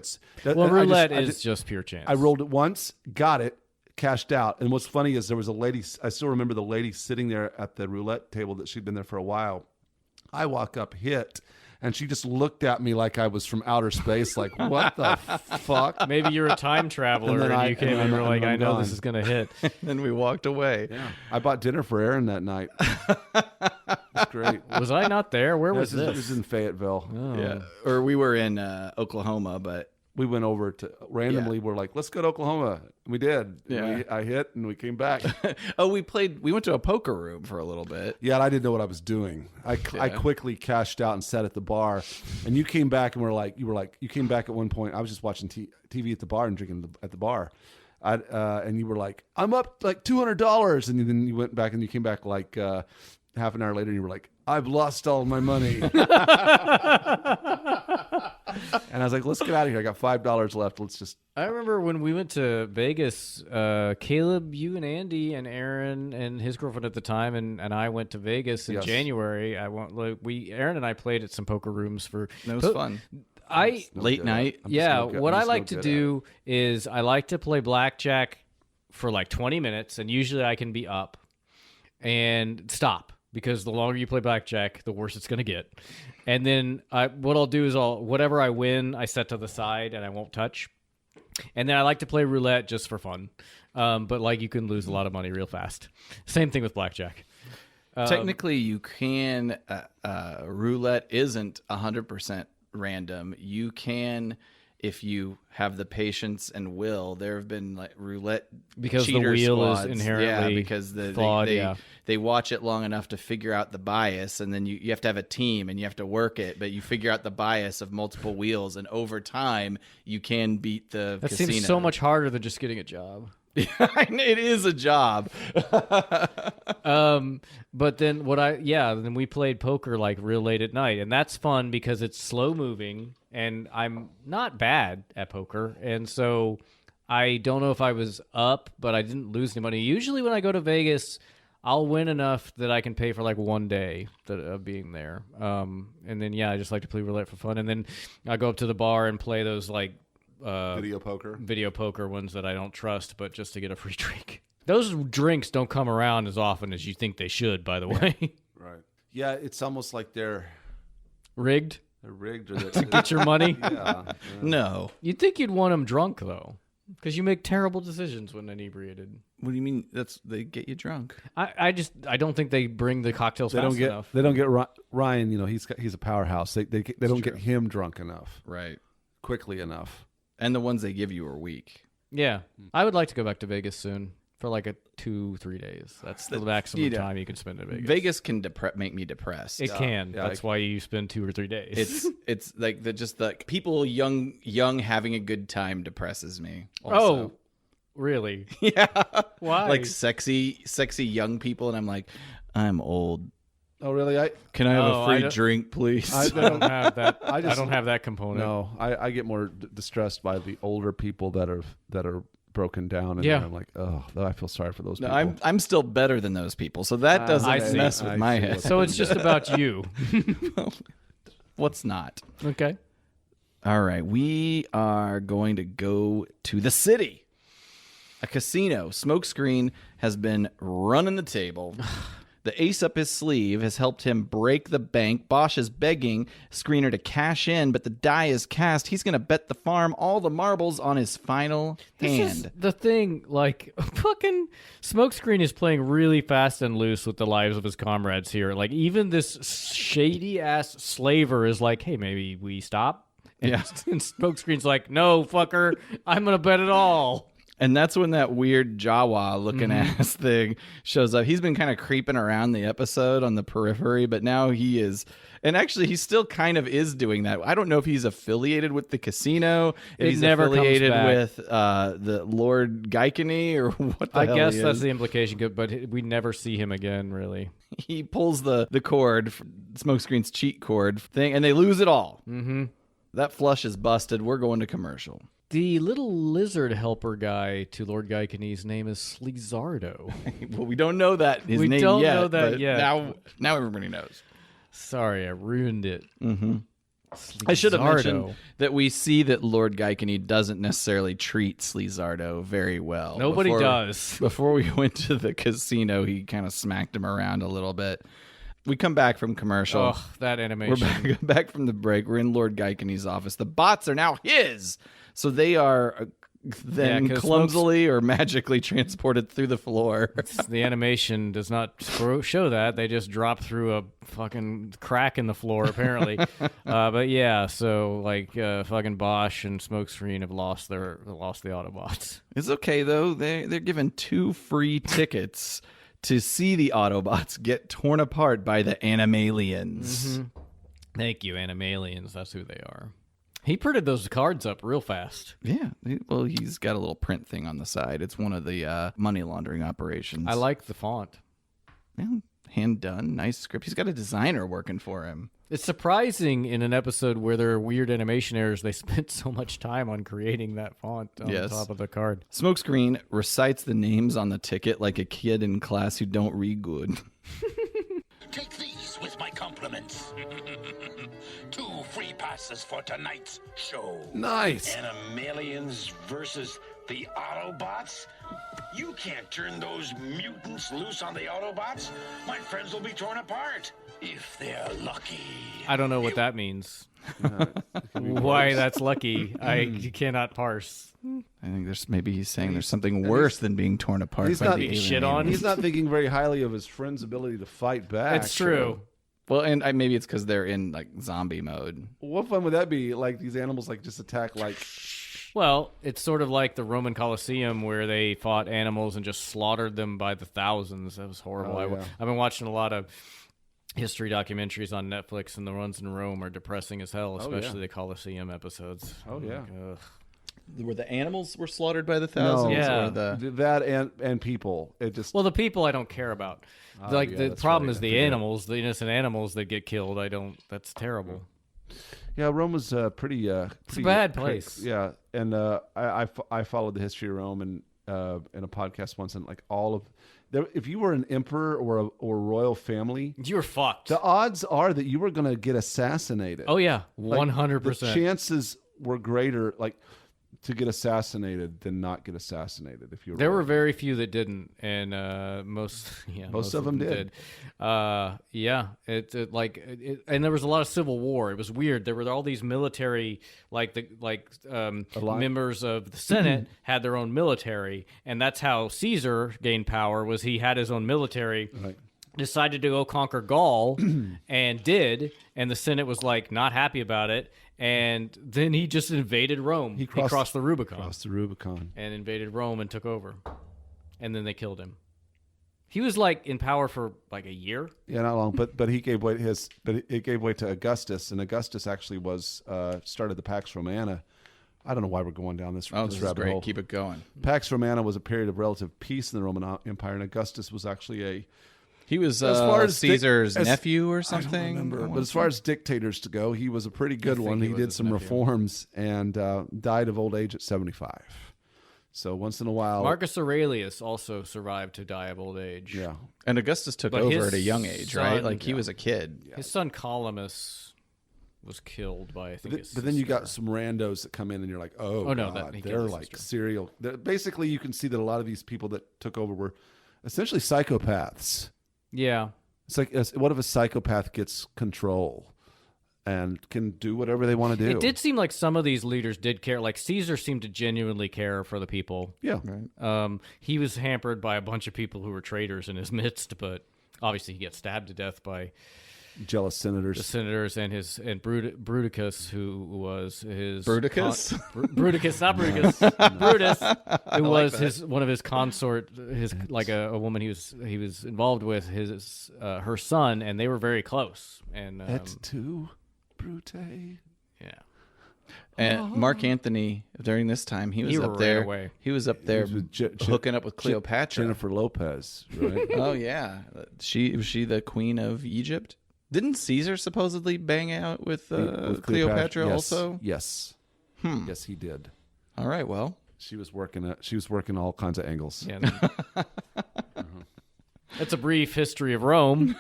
Roulette is just pure chance. I rolled it once, got it, cashed out. And what's funny is there was a lady, I still remember the lady sitting there at the roulette table that she'd been there for a while. I walk up, hit, and she just looked at me like I was from outer space, like, what the fuck? Maybe you're a time traveler and you came and were like, I know this is going to hit. And then we walked away. Yeah. I bought dinner for Aaron that night. It's great. Was I not there? Where was this? This is in Fayetteville. Oh. Yeah. Or we were in Oklahoma, but... We went over to randomly. We're like, let's go to Oklahoma. We did. Yeah. I hit and we came back. We went to a poker room for a little bit. Yeah, and I didn't know what I was doing. I quickly cashed out and sat at the bar. And you came back and you came back at one point. I was just watching TV at the bar and drinking at the bar. And you were like, I'm up like $200. And then you went back and you came back like half an hour later and you were like, I've lost all my money. And I was like, let's get out of here. I got $5 left. Let's just... I remember when we went to Vegas, Caleb, you and Andy and Aaron and his girlfriend at the time and I went to Vegas in January. Aaron and I played at some poker rooms for... That was fun. Late night. What I like to do is I like to play blackjack for like 20 minutes, and usually I can be up and stop. Because the longer you play blackjack, the worse it's going to get. And then what I'll do is whatever I win, I set to the side and I won't touch. And then I like to play roulette just for fun. But like you can lose a lot of money real fast. Same thing with blackjack. Technically, you can. Roulette isn't 100% random. You can, if you have the patience and will. There have been like roulette because the cheater wheel squads. is inherently because flawed, they watch it long enough to figure out the bias, and then you have to have a team and you have to work it, but you figure out the bias of multiple wheels, and over time you can beat the That casino. seems so much harder than just getting a job. It is a job. But then then we played poker like real late at night, and that's fun because it's slow moving, and I'm not bad at poker, and so I don't know if I was up, but I didn't lose any money. Usually when I go to Vegas, I'll win enough that I can pay for like one day of being there. And then I just like to play roulette for fun, and then I go up to the bar and play those like Video poker ones that I don't trust, but just to get a free drink. Those drinks don't come around as often as you think they should, by the way. Right. Yeah, it's almost like they're Rigged rigged or to get your money. yeah. No. You'd think you'd want them drunk, though, because you make terrible decisions when inebriated. What do you mean? They get you drunk? I don't think they bring the cocktails fast enough. They don't get Ryan. He's a powerhouse. They don't get him drunk enough, Right. quickly enough. And the ones they give you are weak. Yeah, I would like to go back to Vegas soon for like 2-3 days. That's the maximum time you can spend in Vegas. Vegas can make me depressed. It can. Yeah, That's why you spend 2 or 3 days. It's like the people young having a good time depresses me. Oh, Also. really? Yeah. Why? Like sexy young people, and I'm like, I'm old. Oh, really? Can I have a free drink, please? I don't have that. I don't have that component. No, I get more distressed by the older people that are broken down, and Yeah. I'm like, oh, I feel sorry for those No, people. I'm still better than those people, so that I doesn't see. mess with I my see. head. So it's just about you. What's not? Okay. All right, we are going to go to the city. A casino. Smokescreen has been running the table. The ace up his sleeve has helped him break the bank. Bosch is begging Screener to cash in, but the die is cast. He's going to bet the farm all the marbles on his final This hand. is the thing, like, fucking Smokescreen is playing really fast and loose with the lives of his comrades here. Like, even this shady-ass slaver is like, hey, maybe we stop? And, Yeah. and Smokescreen's like, no, fucker, I'm going to bet it all. And that's when that weird Jawa looking ass thing shows up. He's been kind of creeping around the episode on the periphery, but now he is. And actually, he still kind of is doing that. I don't know if he's affiliated with the casino, if he's never comes affiliated back. with the Lord Geicony, or what the I hell guess he that's is. the implication, but we never see him again, really. He pulls the cord, Smokescreen's cheat cord thing, and they lose it all. Mm-hmm. That flush is busted. We're going to commercial. The little lizard helper guy to Lord Geicony's name is Sleezardo. Well, we don't know that his We name don't yet. know that but yet. Now everybody knows. Sorry, I ruined it. Mm-hmm. I should have mentioned Sleezardo. that we see that Lord Geicony doesn't necessarily treat Sleezardo very well. Nobody does. Before we went to the casino, he kind of smacked him around a little bit. We come back from commercial. Oh, that We're animation. back from the break. We're in Lord Geicony's office. The bots are now his. So they are then 'cause clumsily or magically transported through the floor. The animation does not show that. They just drop through a fucking crack in the floor, apparently. But yeah, so like fucking Bosch and Smokescreen have lost the Autobots. It's okay, though. They're given 2 free tickets to see the Autobots get torn apart by the Animalians. Thank you, Animalians. That's who they are. He printed those cards up real fast. Yeah, well, he's got a little print thing on the side. It's one of the money laundering operations. I like the font. Yeah, hand done, nice script. He's got a designer working for him. It's surprising in an episode where there are weird animation errors, they spent so much time on creating that font on Yes. the top of the card. Smokescreen recites the names on the ticket like a kid in class who don't read good. Take these with my compliments. 2 free passes for tonight's show. Nice. Animalians versus the Autobots? You can't turn those mutants loose on the Autobots. My friends will be torn apart. If they're lucky. I don't know what that means. Why that's lucky, I cannot parse. I think he's saying there's something worse than being torn apart. He's by not the being alien shit on. aliens. He's not thinking very highly of his friend's ability to fight back. It's true. Well, and maybe it's because they're in like zombie mode. What fun would that be? Like these animals like just attack like. Well, it's sort of like the Roman Colosseum where they fought animals and just slaughtered them by the thousands. That was horrible. Oh, yeah. I've been watching a lot of history documentaries on Netflix, and the ones in Rome are depressing as hell, especially the Colosseum episodes. Oh yeah. Ugh. Were the animals were slaughtered by the thousands? Yeah. Or the... That and people. It just Well, the people I don't care about. yeah, the that's problem right. is I the forget. animals, the innocent animals that get killed. I don't. That's terrible. Yeah, Rome was pretty. It's a bad place. Yeah, and I followed the history of Rome and in a podcast once, and like all of there, if you were an emperor or royal family, You were fucked. the odds are that you were going to get assassinated. Oh yeah, Like, 100%. The chances were greater, like to get assassinated than not get assassinated. If you were There were royal. very few that didn't, and most of them did. Yeah, and there was a lot of civil war. It was weird. There were all these military, members of the Senate had their own military, and that's how Caesar gained power. Was he had his own military. Right. Decided to go conquer Gaul, and did, and the Senate was like not happy about it, and then he just invaded Rome. He crossed the Rubicon. Crossed the Rubicon. And invaded Rome and took over. And then they killed him. He was like in power for like a year. Yeah, not long, but he gave way it gave way to Augustus, and Augustus actually was started the Pax Romana. I don't know why we're going down this Oh, this is rabbit great. hole. Keep it going. Pax Romana was a period of relative peace in the Roman Empire, and Augustus was actually He was as far as Caesar's as- nephew or I something. don't remember, but as far as dictators to go, he was a pretty good think one. he He was did his some nephew. reforms and died of old age at 75. So once in a while, Marcus Aurelius also survived to die of old age. yeah, And Augustus took But over his at a young age, son- right? Like he was a kid. His son Colymus was killed by, I think, his but then you got sister. some randos that come in, and you're like, oh no, God, he they're killed his like sister. serial. Basically, you can see that a lot of these people that took over were essentially psychopaths. Yeah. It's like, what if a psychopath gets control and can do whatever they want to do? It did seem like some of these leaders did care. Like Caesar seemed to genuinely care for the people. Yeah. He was hampered by a bunch of people who were traitors in his midst, but obviously he gets stabbed to death by Jealous the senators. senators and Bruticus, who was his Bruticus? Bruticus, not Bruticus, Brutus, who was one of his consort, his like a woman he was involved with, his her son, and they were very close. And Et tu, Brute? yeah, And Mark Antony, during this time, he was He up ran there. away. He was up there was with hooking up with Cleopatra. Jennifer Lopez, right? Oh yeah, was she the queen of Egypt? Didn't Caesar supposedly bang out with Cleopatra Yes. also? Yes. Yes, he did. All right, well, She was working all kinds of angles. yeah. That's a brief history of Rome,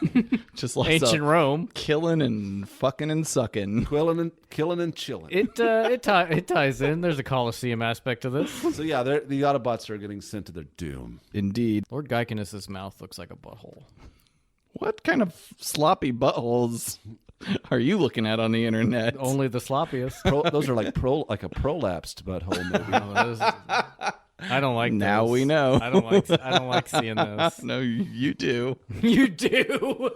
just like ancient Rome. killing and fucking and sucking. Killing and chilling. It ties in. There's a Colosseum aspect to this. So yeah, the Autobots are getting sent to their doom. Indeed. Lord Geicony's mouth looks like a butthole. What kind of sloppy buttholes are you looking at on the internet? Only the sloppiest. Those are like a prolapsed butthole maybe. Oh, I don't like Now those. we know. I don't like seeing those. No, you do. You do.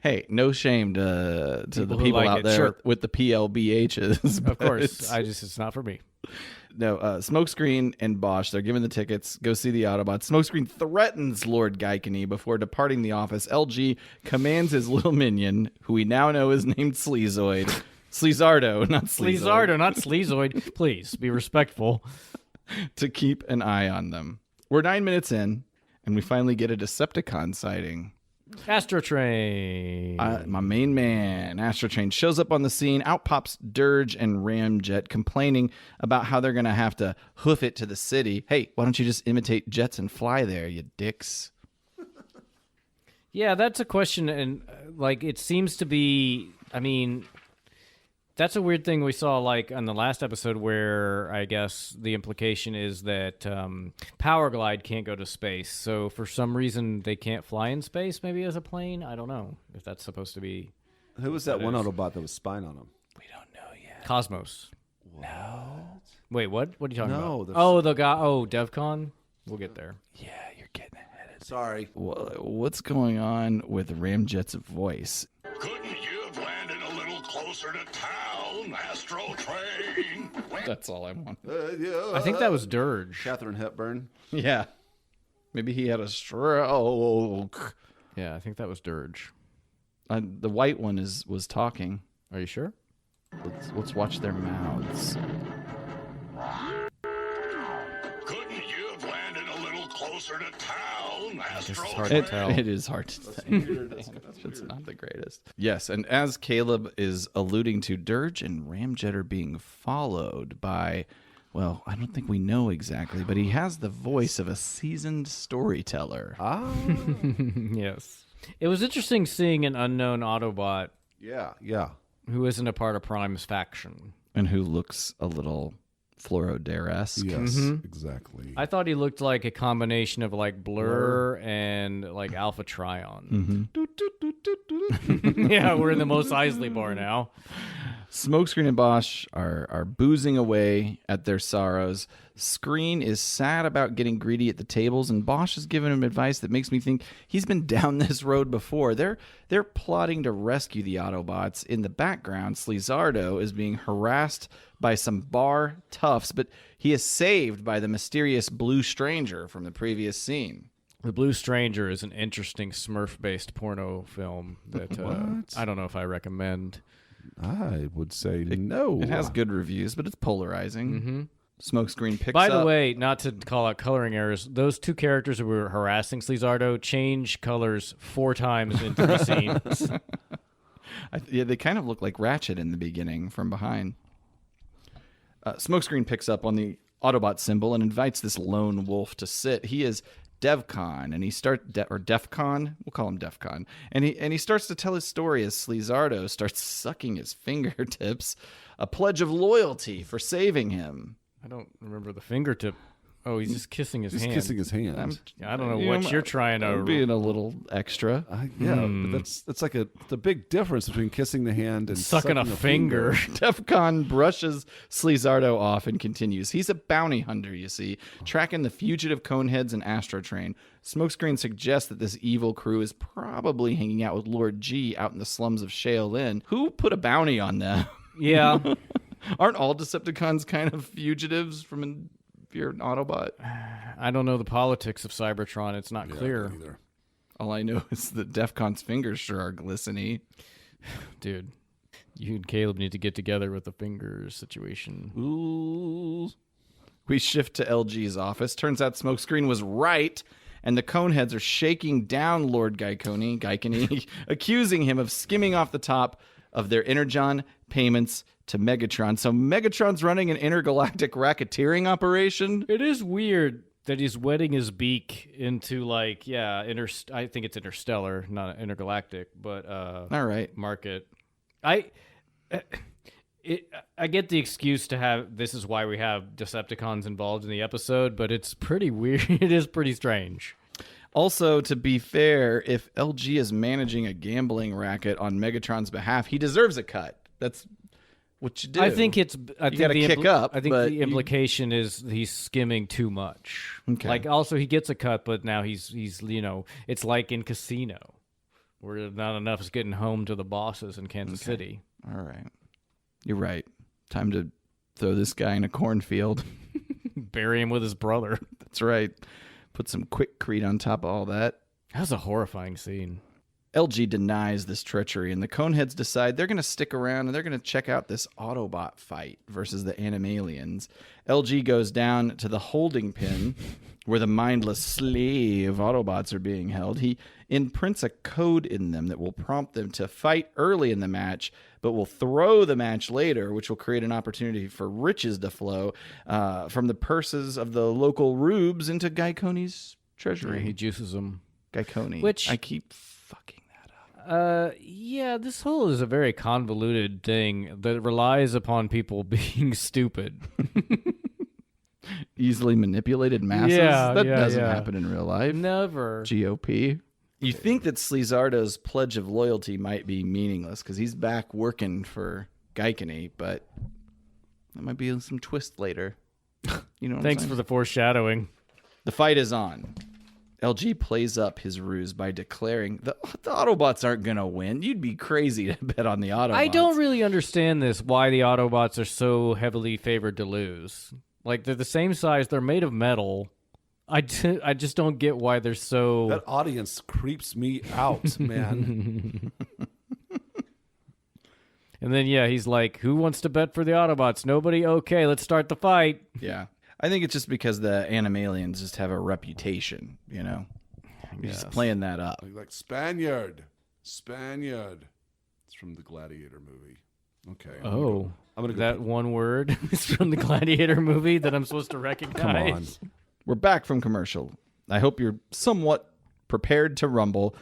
Hey, no shame to the who people like out it, there sure. with the PLBHs. Of course. It's not for me. No, Smokescreen and Bosch, they're given the tickets. Go see the Autobots. Smokescreen threatens Lord Geicony before departing the office. LG commands his little minion, who we now know is named Sleezardo, not Sleezoid, Sleezardo, not Sleezoid. Please be respectful. to keep an eye on them. We're 9 minutes in, and we finally get a Decepticon sighting. Astrotrain. My main man, Astrotrain, shows up on the scene. Out pops Dirge and Ramjet, complaining about how they're going to have to hoof it to the city. Hey, why don't you just imitate jets and fly there, you dicks? Yeah, that's a question, and it seems to be. I mean, that's a weird thing we saw, like on the last episode, where I guess the implication is that Power Glide can't go to space. So for some reason, they can't fly in space. Maybe as a plane. I don't know if that's supposed to be Who was that one Autobot that was spying on him? We don't know yet. Cosmos. What? Wait, what? What are you talking No, about? the- Oh, the guy. Oh, Devcon. We'll get there. Yeah, you're getting ahead. Sorry. What's going on with Ramjet's voice? Couldn't you have landed a little closer to town, Astro Train? That's all I want. I think that was Dirge. Katharine Hepburn. Yeah. Maybe he had a stroke. Yeah, I think that was Dirge. The white one was talking. Are you sure? Let's watch their mouths. Couldn't you have landed a little closer to town, Astro it's hard to Train? tell. It is hard to say. It's not the greatest. Yes, and as Caleb is alluding to, Dirge and Ramjet are being followed by, well, I don't think we know exactly, but he has the voice of a seasoned storyteller. Yes. It was interesting seeing an unknown Autobot Yeah. who isn't a part of Prime's faction. And who looks a little Florodare-esque. Yes, exactly. I thought he looked like a combination of like Blurr and like Alpha Trion. Yeah, we're in the Mos Eisley bar now. Smokescreen and Bosch are boozing away at their sorrows. Screen is sad about getting greedy at the tables, and Bosch is giving him advice that makes me think he's been down this road before. They're plotting to rescue the Autobots. In the background, Sleezardo is being harassed by some bar toughs, but he is saved by the mysterious Blue Stranger from the previous scene. The Blue Stranger is an interesting Smurf-based porno film that I don't know if I recommend. I would say no. It has good reviews, but it's polarizing. Smokescreen picks By up. the way, not to call out coloring errors, those two characters who were harassing Sleezardo change colors 4 times in 3 scenes. Yeah, they kind of look like Ratchet in the beginning from behind. Smokescreen picks up on the Autobot symbol and invites this lone wolf to sit. He is Devcon, and he or Defcon. We'll call him Defcon, and he starts to tell his story as Sleezardo starts sucking his fingertips, a pledge of loyalty for saving him. I don't remember the fingertip. Oh, he's just kissing his He's hand. kissing his hand. I don't know what you're trying to. I'm being a little extra. But that's like the big difference between kissing the hand and Sucking a finger. Defcon brushes Sleezardo off and continues. He's a bounty hunter, you see, tracking the fugitive Coneheads and Astro Train. Smokescreen suggests that this evil crew is probably hanging out with Lord G out in the slums of Shale Inn. Who put a bounty on them? Yeah. Aren't all Decepticons kind of fugitives from if you're an Autobot? I don't know the politics of Cybertron. It's not clear. Either. All I know is that Defcon's fingers sure are glistening. Dude, you and Caleb need to get together with the fingers situation. Ooh. We shift to LG's office. Turns out Smokescreen was right, and the Coneheads are shaking down Lord Geicony, accusing him of skimming off the top of their Energon payments to Megatron. So Megatron's running an intergalactic racketeering operation? It is weird that he's wetting his beak into like, I think it's Interstellar, not intergalactic, but All right. market. I get the excuse to have this is why we have Decepticons involved in the episode, but it's pretty weird. It is pretty strange. Also, to be fair, if LG is managing a gambling racket on Megatron's behalf, he deserves a cut. That's what you do. I think it's. I think gotta the kick up, I think but the implication is he's skimming too much. Okay. Like also he gets a cut, but now he's it's like in Casino, where not enough is getting home to the bosses in Kansas City. All right. You're right. Time to throw this guy in a cornfield. Bury him with his brother. That's right. Put some Quickcrete on top of all that. That was a horrifying scene. LG denies this treachery, and the Coneheads decide they're going to stick around and they're going to check out this Autobot fight versus the Animalians. LG goes down to the holding pen where the mindless slave Autobots are being held. He imprints a code in them that will prompt them to fight early in the match, but will throw the match later, which will create an opportunity for riches to flow from the purses of the local rubes into Geicony's treasury. He juices them. Geicony. Which- I keep fucking that up. Yeah, this whole is a very convoluted thing that relies upon people being stupid. Easily manipulated masses? Yeah, that yeah, doesn't yeah. happen in real life. Never. GOP. You think that Sleezardo's pledge of loyalty might be meaningless because he's back working for Geicony, but there might be some twist later. You know what I'm Thanks saying? for the foreshadowing. The fight is on. LG plays up his ruse by declaring the Autobots aren't going to win. You'd be crazy to bet on the Autobots. I don't really understand this, why the Autobots are so heavily favored to lose. Like, they're the same size, they're made of metal. I just don't get why they're so... That audience creeps me out, man. And then, yeah, he's like, who wants to bet for the Autobots? Nobody? Okay, let's start the fight. Yeah. I think it's just because the Animalians just have a reputation, you know? He's just playing that up. Like Spaniard. It's from the Gladiator movie. Okay. I'm gonna go that one word is from the Gladiator movie that I'm supposed to recognize. Come on. We're back from commercial. I hope you're somewhat prepared to rumble.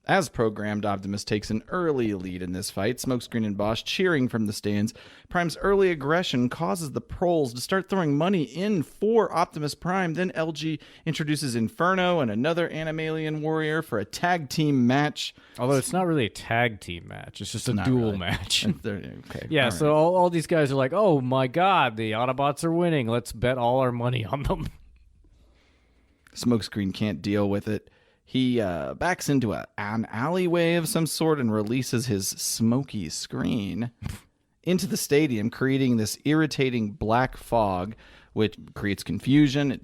As programmed, Optimus takes an early lead in this fight. Smokescreen and Bosch cheering from the stands. Prime's early aggression causes the Proles to start throwing money in for Optimus Prime. Then LG introduces Inferno and another Animalian warrior for a tag team match. Although it's not really a tag team match. It's just a duel really. match. Okay. Yeah, all so right. all these guys are like, oh my god, the Autobots are winning. Let's bet all our money on them. Smokescreen can't deal with it. He backs into an alleyway of some sort and releases his smoky screen into the stadium, creating this irritating black fog, which creates confusion. It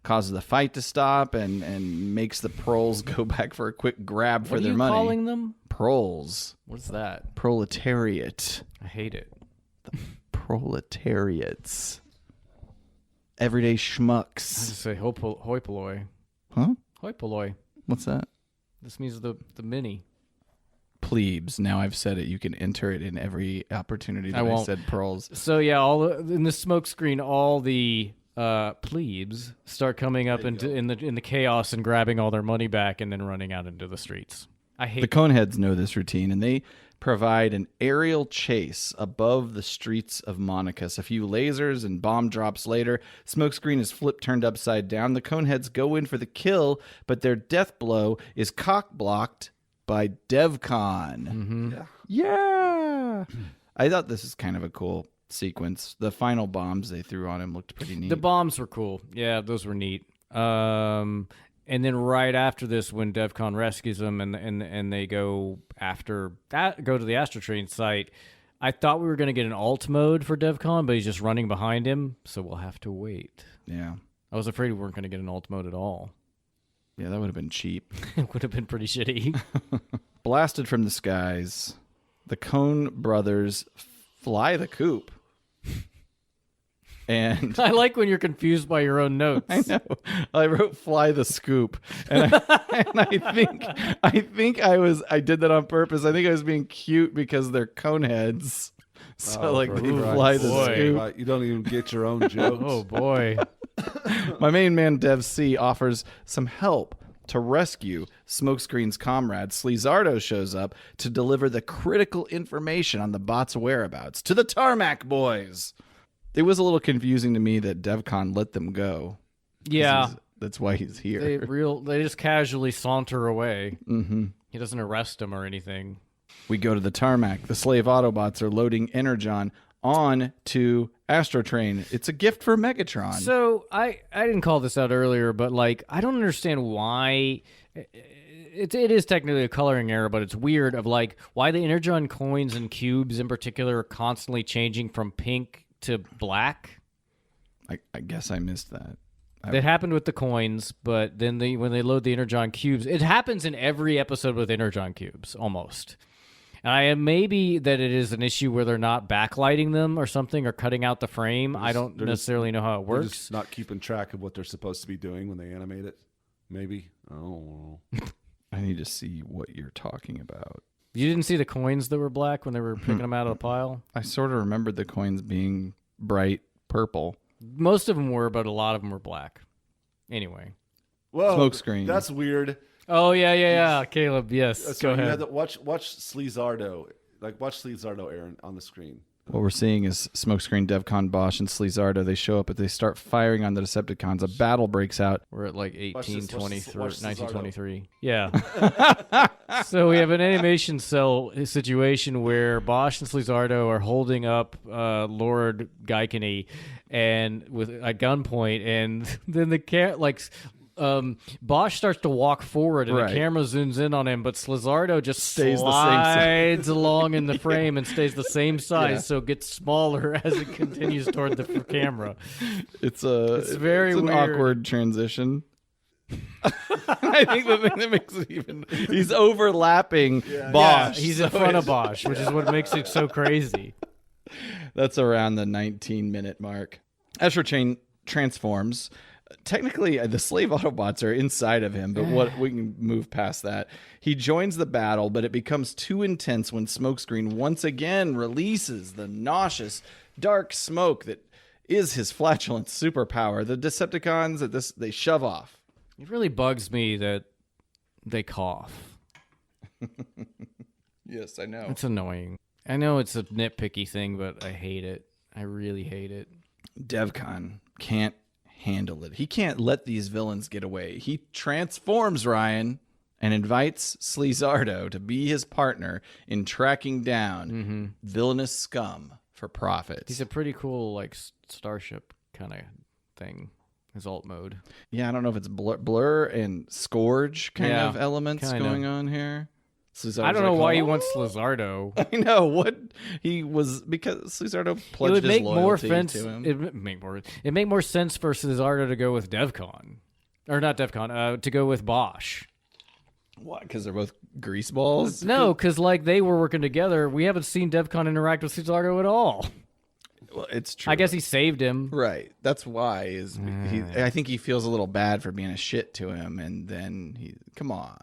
causes the fight to stop and makes the Proles go back for a quick grab for their money. What are you calling them? Proles. What's that? Proletariat. I hate it. Proletariats. Everyday schmucks. I just say hoi polloi. Huh? Hoi polloi. What's that? This means the mini. Plebes. Now I've said it. You can enter it in every opportunity that I won't. said Proles. So yeah, in the smoke screen, all the plebes start coming up in the chaos and grabbing all their money back and then running out into the streets. I hate The Coneheads know this routine, and they provide an aerial chase above the streets of Monicus. A few lasers and bomb drops later, Smokescreen is turned upside down. The Coneheads go in for the kill, but their death blow is cock-blocked by Devcon. Mm-hmm. Yeah! I thought this was kind of a cool sequence. The final bombs they threw on him looked pretty neat. The bombs were cool. Yeah, those were neat. And then right after this, when Devcon rescues them and they go to the Astrotrain site, I thought we were going to get an alt mode for Devcon, but he's just running behind him, so we'll have to wait. Yeah. I was afraid we weren't going to get an alt mode at all. Yeah, that would have been cheap. It would have been pretty shitty. Blasted from the skies, the Cone brothers fly the coop. And I like when you're confused by your own notes. I know. I wrote "fly the scoop," and I think I did that on purpose. I think I was being cute because they're coneheads, so they fly the boy. scoop. Right, you don't even get your own jokes. Oh boy. My main man Dev C offers some help to rescue Smokescreen's comrade. Sleezardo shows up to deliver the critical information on the bot's whereabouts to the Tarmac boys. It was a little confusing to me that Devcon let them go. Yeah. That's why he's here. They just casually saunter away. Mm-hmm. He doesn't arrest them or anything. We go to the tarmac. The slave Autobots are loading Energon on to Astrotrain. It's a gift for Megatron. So I didn't call this out earlier, but like I don't understand why it is technically a coloring error, but it's weird of like why the Energon coins and cubes in particular are constantly changing from pink to black. I guess I missed that. That happened with the coins, but then when they load the Energon cubes, it happens in every episode with Energon cubes, almost. And maybe that it is an issue where they're not backlighting them or something or cutting out the frame. I don't necessarily know how it They're works. just not keeping track of what they're supposed to be doing when they animate it. Maybe. I don't know. I need to see what you're talking about. You didn't see the coins that were black when they were picking them out of the pile? I sort of remembered the coins being bright purple. Most of them were, but a lot of them were black. Anyway. Whoa, Smokescreen. That's weird. Oh, yeah. Caleb, yes. So Go you ahead. had to watch Sleezardo. Like, watch Sleezardo, Aaron, on the screen. What we're seeing is Smokescreen, Devcon, Bosch, and Sleezardo. They show up, but they start firing on the Decepticons. A battle breaks out. We're at like Watch this, 1823, watch 1923. Yeah. So we have an animation cell situation where Bosch and Sleezardo are holding up Lord Geicony and with at gunpoint, and then the Bosch starts to walk forward, and Right. the camera zooms in on him, but Sleezardo just Stays the same size. slides along in the frame and stays the same size, Yeah. so it gets smaller as it continues toward the camera. It's very an weird. awkward transition. I think the thing that makes it even he's overlapping Bosch. Yeah, he's in so front of it's- Bosch, which is what makes it so crazy. That's around the 19-minute mark. Astro Chain transforms. Technically, the slave Autobots are inside of him, but what we can move past that. He joins the battle, but it becomes too intense when Smokescreen once again releases the nauseous, dark smoke that is his flatulent superpower. The Decepticons, they shove off. It really bugs me that they cough. Yes, I know. It's annoying. I know it's a nitpicky thing, but I hate it. I really hate it. Devcon can't handle it. He can't let these villains get away. He transforms Ryan and invites Sleezardo to be his partner in tracking down villainous scum for profits. He's a pretty cool, like, starship kind of thing. His alt mode. Yeah, I don't know if it's blur and scourge kind Yeah, of elements kinda. going on here. Sleezardo's I don't know like, why he "Oh." wants Sleezardo. I know what he was because Sleezardo It pledged would his make more loyalty sense. to him. It'd make more sense for Sleezardo to go with Devcon, or not Devcon. To go with Bosch. What? Because they're both greaseballs? No, because like they were working together. We haven't seen Devcon interact with Sleezardo at all. Well, it's true. I guess he saved him. Right. That's why I think he feels a little bad for being a shit to him, and then come on,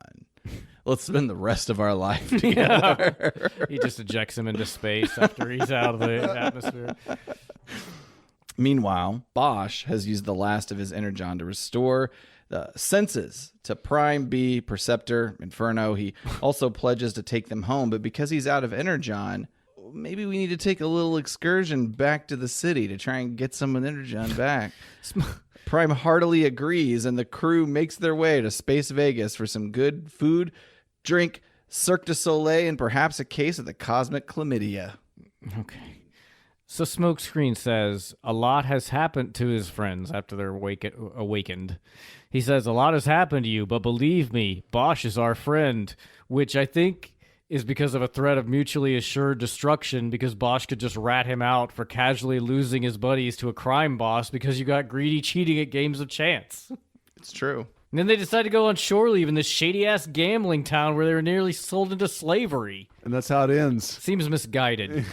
let's spend the rest of our life together. He just ejects him into space after he's out of the atmosphere. Meanwhile, Bosch has used the last of his Energon to restore the senses to Prime, B, Perceptor, Inferno. He also pledges to take them home, but because he's out of Energon, maybe we need to take a little excursion back to the city to try and get some Energon back. Prime heartily agrees, and the crew makes their way to Space Vegas for some good food, drink, Cirque du Soleil, and perhaps a case of the cosmic chlamydia. Okay. So Smokescreen says a lot has happened to his friends after they're awakened. He says a lot has happened to you, but believe me, Bosch is our friend, which I think is because of a threat of mutually assured destruction, because Bosch could just rat him out for casually losing his buddies to a crime boss because you got greedy cheating at games of chance. It's true. And then they decide to go on shore leave in this shady-ass gambling town where they were nearly sold into slavery. And that's how it ends. Seems misguided.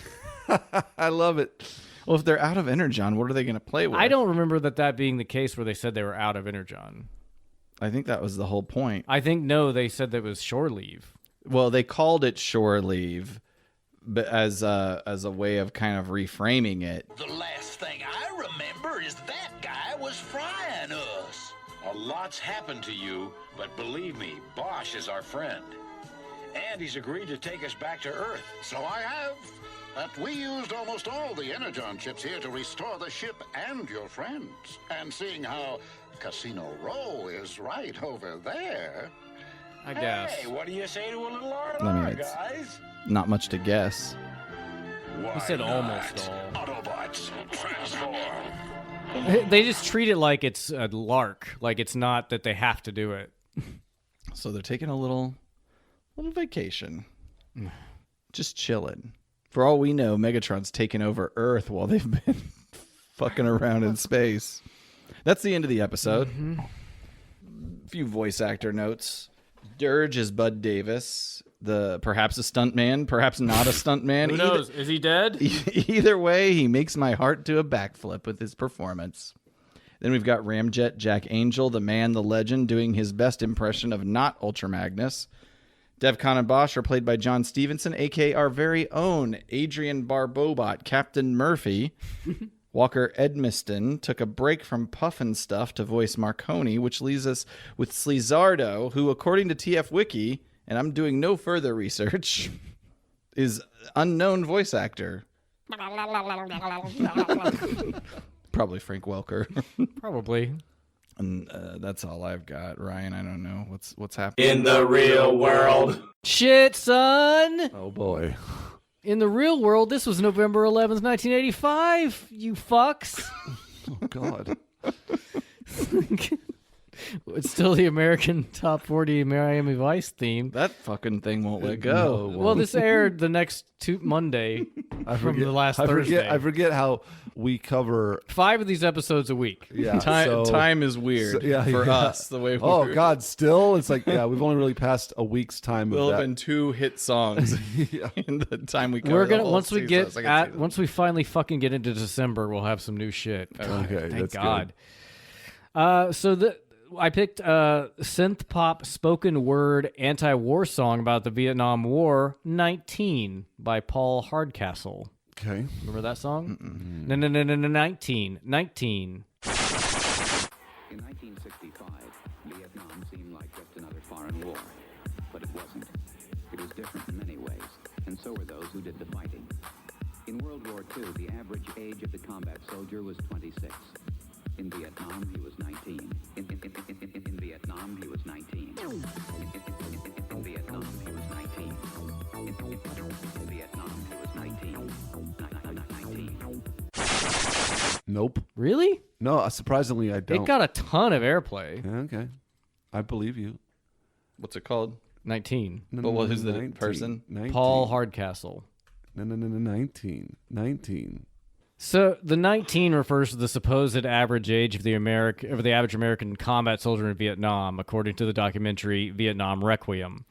I love it. Well, if they're out of Energon, what are they going to play with? I don't remember that being the case where they said they were out of Energon. I think that was the whole point. I think, no, they said that it was shore leave. Well, they called it shore leave, but as a way of kind of reframing it. The last thing I remember is that guy was frying us. A lot's happened to you, but believe me, Bosch is our friend. And he's agreed to take us back to Earth. So I have. But we used almost all the Energon chips here to restore the ship and your friends. And seeing how Casino Row is right over there. I guess. Hey, what do you say to a little I mean, R&R, it's- guys? Not much to guess. Why said not? almost all. Autobots, transform. They just treat it like it's a lark, like it's not that they have to do it. So they're taking a little vacation. Just chilling. For all we know, Megatron's taken over Earth while they've been fucking around in space. That's the end of the episode. A few voice actor notes. Dirge is Bud Davis, perhaps a stuntman, perhaps not a stuntman. Who knows? Is he dead? Either way, he makes my heart do a backflip with his performance. Then we've got Ramjet Jack Angel, the man, the legend, doing his best impression of not Ultra Magnus. Devcon and Bosch are played by John Stevenson, a.k.a. our very own Adrian Barbobot, Captain Murphy. Walker Edmiston took a break from Puffin stuff to voice Marconi, which leaves us with Sleezardo, who, according to TF Wiki, and I'm doing no further research, is unknown voice actor. Probably Frank Welker. Probably. And that's all I've got. Ryan, I don't know what's happening. In the real world. Shit, son! Oh boy. In the real world, this was November 11th, 1985, you fucks. Oh God. It's still the American Top 40 Miami Vice theme. That fucking thing won't let go. Well, this aired the next Monday from the last Thursday. I forget how we cover. 5 of these episodes a week. Yeah. Time is weird for us. The way. Oh God, still it's like we've only really passed a week's time. We'll of have that. been 2 hit songs in the time we cover. We're gonna the whole once we season. get once we finally fucking get into December, we'll have some new shit. Okay, Thank that's God. I picked a synth pop spoken word anti-war song about the Vietnam War, 19 by Paul Hardcastle. Okay. Remember that song? No, 19. 19. In 1965, Vietnam seemed like just another foreign war, but it wasn't. It was different in many ways, and so were those who did the fighting. In World War II, the average age of the combat soldier was 26. In Vietnam, he was 19. In Vietnam, he was 19. In Vietnam, he was 19. In Vietnam, he was 19. 19. Nope. Really? No, surprisingly, I don't. It got a ton of airplay. Yeah, okay. I believe you. What's it called? 19. No, But what no, is the 19. person? 19. Paul Hardcastle. No, 19. 19. So the 19 refers to the supposed average age of the average American combat soldier in Vietnam, according to the documentary Vietnam Requiem.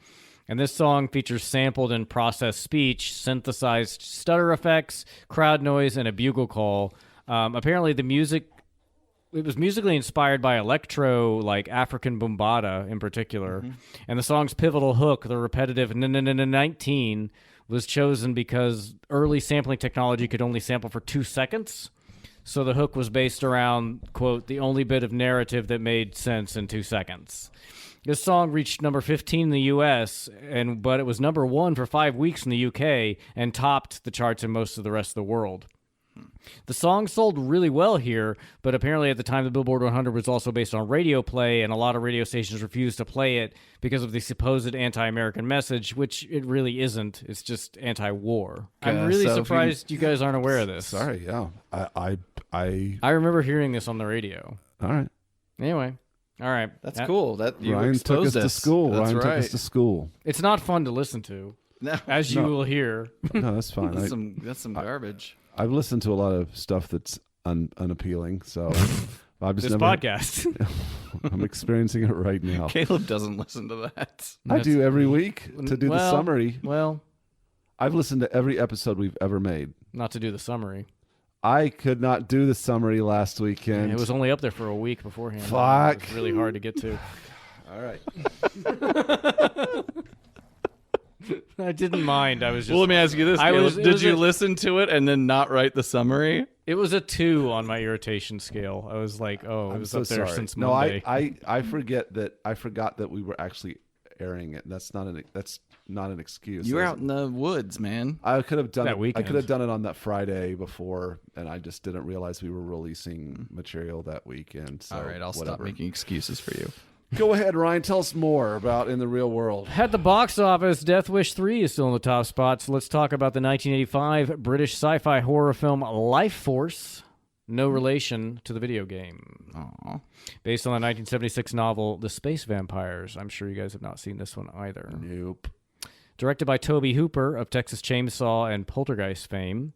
And this song features sampled and processed speech, synthesized stutter effects, crowd noise, and a bugle call. Apparently, it was musically inspired by electro, like African Bombada in particular. And the song's pivotal hook, the repetitive 19, was chosen because early sampling technology could only sample for 2 seconds. So the hook was based around, quote, the only bit of narrative that made sense in 2 seconds. This song reached number 15 in the U.S., but it was number 1 for 5 weeks in the U.K. and topped the charts in most of the rest of the world. The song sold really well here, but apparently at the time the Billboard 100 was also based on radio play, and a lot of radio stations refused to play it because of the supposed anti-American message, which it really isn't. It's just anti-war. I'm really so if surprised you guys aren't aware of this. Sorry, yeah. I remember hearing this on the radio. all right. Anyway, all right. That's cool. That you Ryan took us exposed to school. That's Ryan right. took us to school. It's not fun to listen to, No, as you will hear. No, that's fine. that's some garbage. I've listened to a lot of stuff that's unappealing, so I've just This never. podcast. I'm experiencing it right now. Caleb doesn't listen to that. I do every week to do the Well, summary. Well, I've listened to every episode we've ever made. not to do the summary. I could not do the summary last weekend. It was only up there for a week beforehand. Fuck. It was really hard to get to. all right. I didn't mind. I was just. Well, let me ask you this: I Caleb. was- it did was you a- listen to it and then not write the summary? It was a 2 on my irritation scale. I was like, oh, it I'm was so up there sorry. since No, Monday. I forgot that we were actually airing it. That's not an excuse. You were out in the woods, man. I could have done That it. I weekend. could have done it on that Friday before, and I just didn't realize we were releasing material that weekend. So All right, I'll stop whatever. making excuses for you. Go ahead, Ryan. Tell us more about In the Real World. At the box office, Death Wish 3 is still in the top spot, so let's talk about the 1985 British sci-fi horror film Life Force, no relation to the video game. Aw. Based on the 1976 novel The Space Vampires. I'm sure you guys have not seen this one either. Nope. Directed by Toby Hooper of Texas Chainsaw and Poltergeist fame.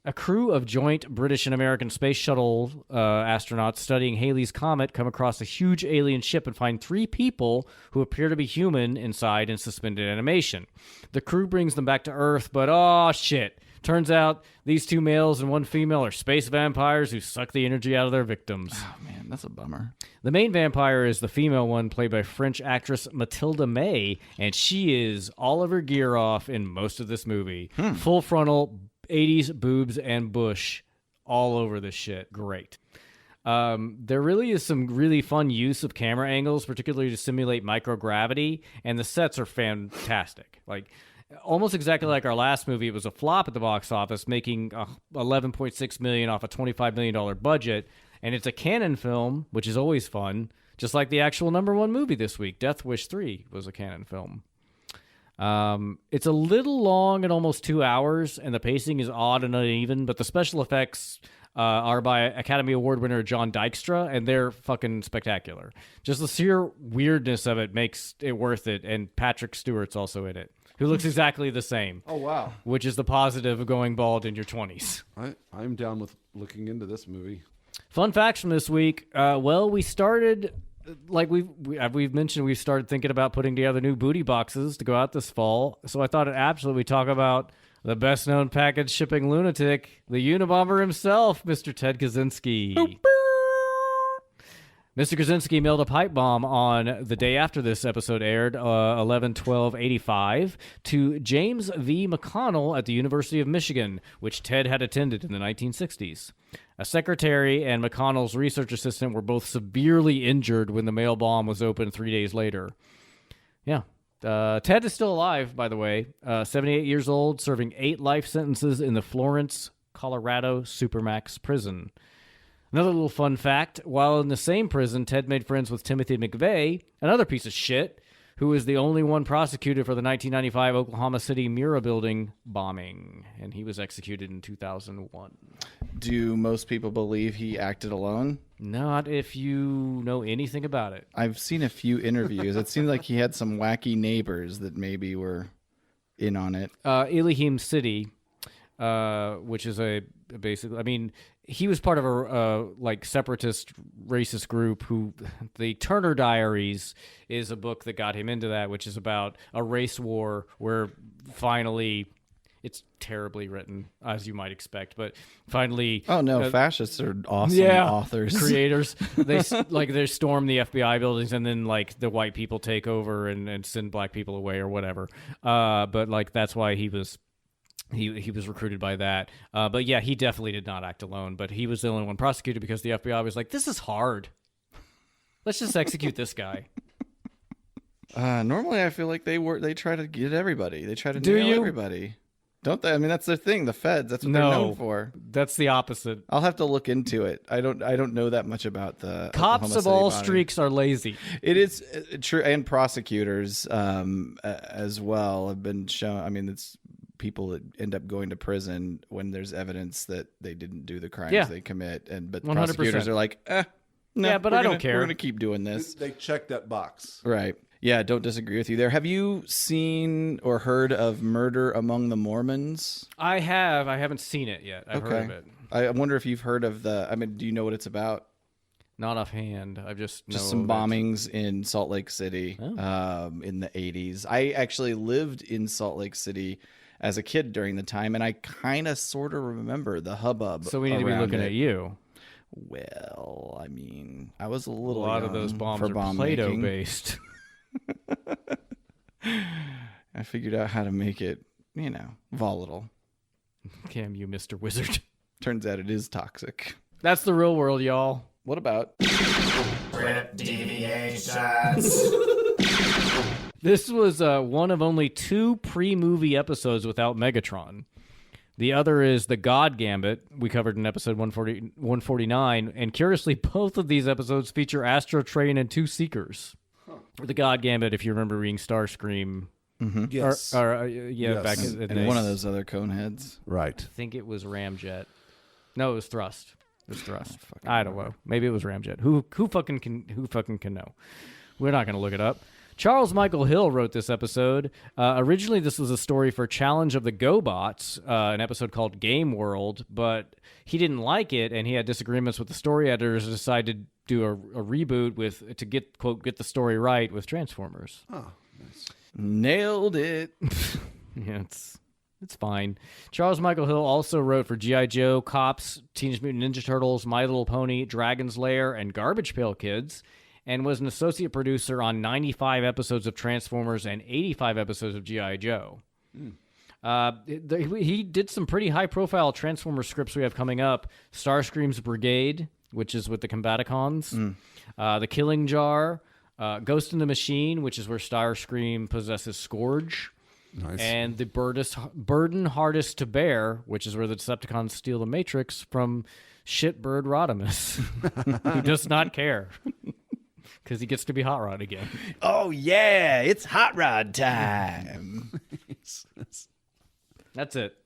A crew of joint British and American space shuttle astronauts studying Halley's Comet come across a huge alien ship and find 3 people who appear to be human inside in suspended animation. The crew brings them back to Earth, but oh shit. Turns out these 2 males and 1 female are space vampires who suck the energy out of their victims. Oh man, that's a bummer. The main vampire is the female one, played by French actress Mathilda May, and she is all of her gear off in most of this movie. Full frontal 80s boobs and bush all over this shit. Great. There really is some really fun use of camera angles, particularly to simulate microgravity, and the sets are fantastic. Like, almost exactly like our last movie. It was a flop at the box office, making $11.6 million off a $25 million budget. And it's a canon film, which is always fun, just like the actual #1 movie this week. Death Wish 3 was a canon film. It's a little long at almost 2 hours, and the pacing is odd and uneven, but the special effects are by Academy Award winner John Dykstra, and they're fucking spectacular. Just the sheer weirdness of it makes it worth it, and Patrick Stewart's also in it, who looks exactly the same. Oh, wow. Which is the positive of going bald in your 20s. I'm down with looking into this movie. Fun facts from this week. Well, we started, like we've mentioned, we started thinking about putting together new booty boxes to go out this fall. So I thought it absolutely we'd talk about the best-known package shipping lunatic, the Unabomber himself, Mr. Ted Kaczynski. Mr. Kaczynski mailed a pipe bomb on the day after this episode aired, 11/12/85, to James V. McConnell at the University of Michigan, which Ted had attended in the 1960s. A secretary and McConnell's research assistant were both severely injured when the mail bomb was opened 3 days later. Yeah. Ted is still alive, by the way, 78 years old, serving 8 life sentences in the Florence, Colorado Supermax prison. Another little fun fact, while in the same prison, Ted made friends with Timothy McVeigh, another piece of shit, who was the only one prosecuted for the 1995 Oklahoma City Mira building bombing, and he was executed in 2001. Do most people believe he acted alone? Not if you know anything about it. I've seen a few interviews. It seemed like he had some wacky neighbors that maybe were in on it. Elohim City, which is basically, I mean, he was part of a separatist racist group who, the Turner Diaries is a book that got him into that, which is about a race war where finally, it's terribly written, as you might expect, but finally... Oh, no, fascists are awesome authors. Creators. They storm the FBI buildings, and then, the white people take over and send black people away or whatever. But, that's why he was recruited by that. But, yeah, he definitely did not act alone, but he was the only one prosecuted because the FBI was like, this is hard. Let's just execute this guy. Normally, I feel like they try to get everybody. They try to nail everybody. Don't they? I mean, that's their thing. The feds. That's what they're known for. That's the opposite. I'll have to look into it. I don't know that much about the cops of all streaks are lazy. It is true, and prosecutors as well have been shown. I mean, it's people that end up going to prison when there's evidence that they didn't do the crimes they commit, but 100%. Prosecutors are like, no, yeah, but I don't care. We're gonna keep doing this. They check that box, right? Yeah, don't disagree with you there. Have you seen or heard of Murder Among the Mormons? I have. I haven't seen it yet. I've heard of it. I wonder if you've heard of do you know what it's about? Not offhand. I've just some bombings in Salt Lake City in the 80s. I actually lived in Salt Lake City as a kid during the time, and I kind of sort of remember the hubbub. So we need to be looking at you. Well, I mean, I was a little lot of those bombs are Play-Doh based. I figured out how to make it, volatile. Damn you, Mr. Wizard. Turns out it is toxic. That's the real world, y'all. What about Rip deviations? This was one of only 2 pre-movie episodes without Megatron. The other is The God Gambit, we covered in episode 149, and curiously, both of these episodes feature Astro Train and 2 Seekers. The God Gambit, if you remember reading Starscream. Mm-hmm. Yes. Yes. Back in the day. One of those other Coneheads. Right. I think it was Ramjet. No, it was Thrust. It was Thrust. I don't know. Maybe it was Ramjet. Who fucking can know? We're not going to look it up. Charles Michael Hill wrote this episode. Originally, this was a story for Challenge of the GoBots, an episode called Game World, but he didn't like it, and he had disagreements with the story editors and decided to do a reboot to get the story right with Transformers. Oh, nice. Nailed it. Yeah, it's fine. Charles Michael Hill also wrote for G.I. Joe, Cops, Teenage Mutant Ninja Turtles, My Little Pony, Dragon's Lair, and Garbage Pail Kids, and was an associate producer on 95 episodes of Transformers and 85 episodes of G.I. Joe. He did some pretty high-profile Transformers scripts we have coming up. Starscream's Brigade, which is with the Combaticons. The Killing Jar. Ghost in the Machine, which is where Starscream possesses Scourge. Nice. And the burden hardest to bear, which is where the Decepticons steal the Matrix from shitbird Rodimus, who does not care. Because he gets to be Hot Rod again. Oh, yeah, it's Hot Rod time. That's it.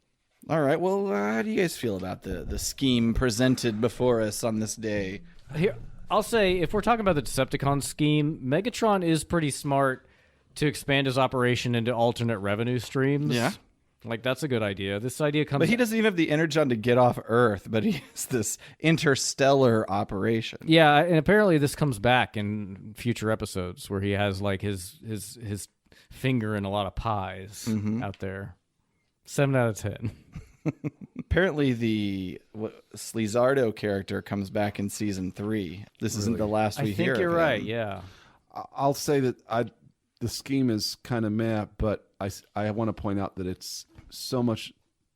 All right, well, how do you guys feel about the scheme presented before us on this day? Here, I'll say, if we're talking about the Decepticon scheme, Megatron is pretty smart to expand his operation into alternate revenue streams. Yeah. Like, that's a good idea. This idea comes... But he doesn't even have the Energon to get off Earth, but he has this interstellar operation. Yeah, and apparently this comes back in future episodes where he has, like, his finger in a lot of pies out there. 7 out of 10. Apparently the Sleezardo character comes back in season 3. This isn't the last we hear I think you're of right, him. yeah. I'll say that the scheme is kind of meh, but I want to point out that it's so much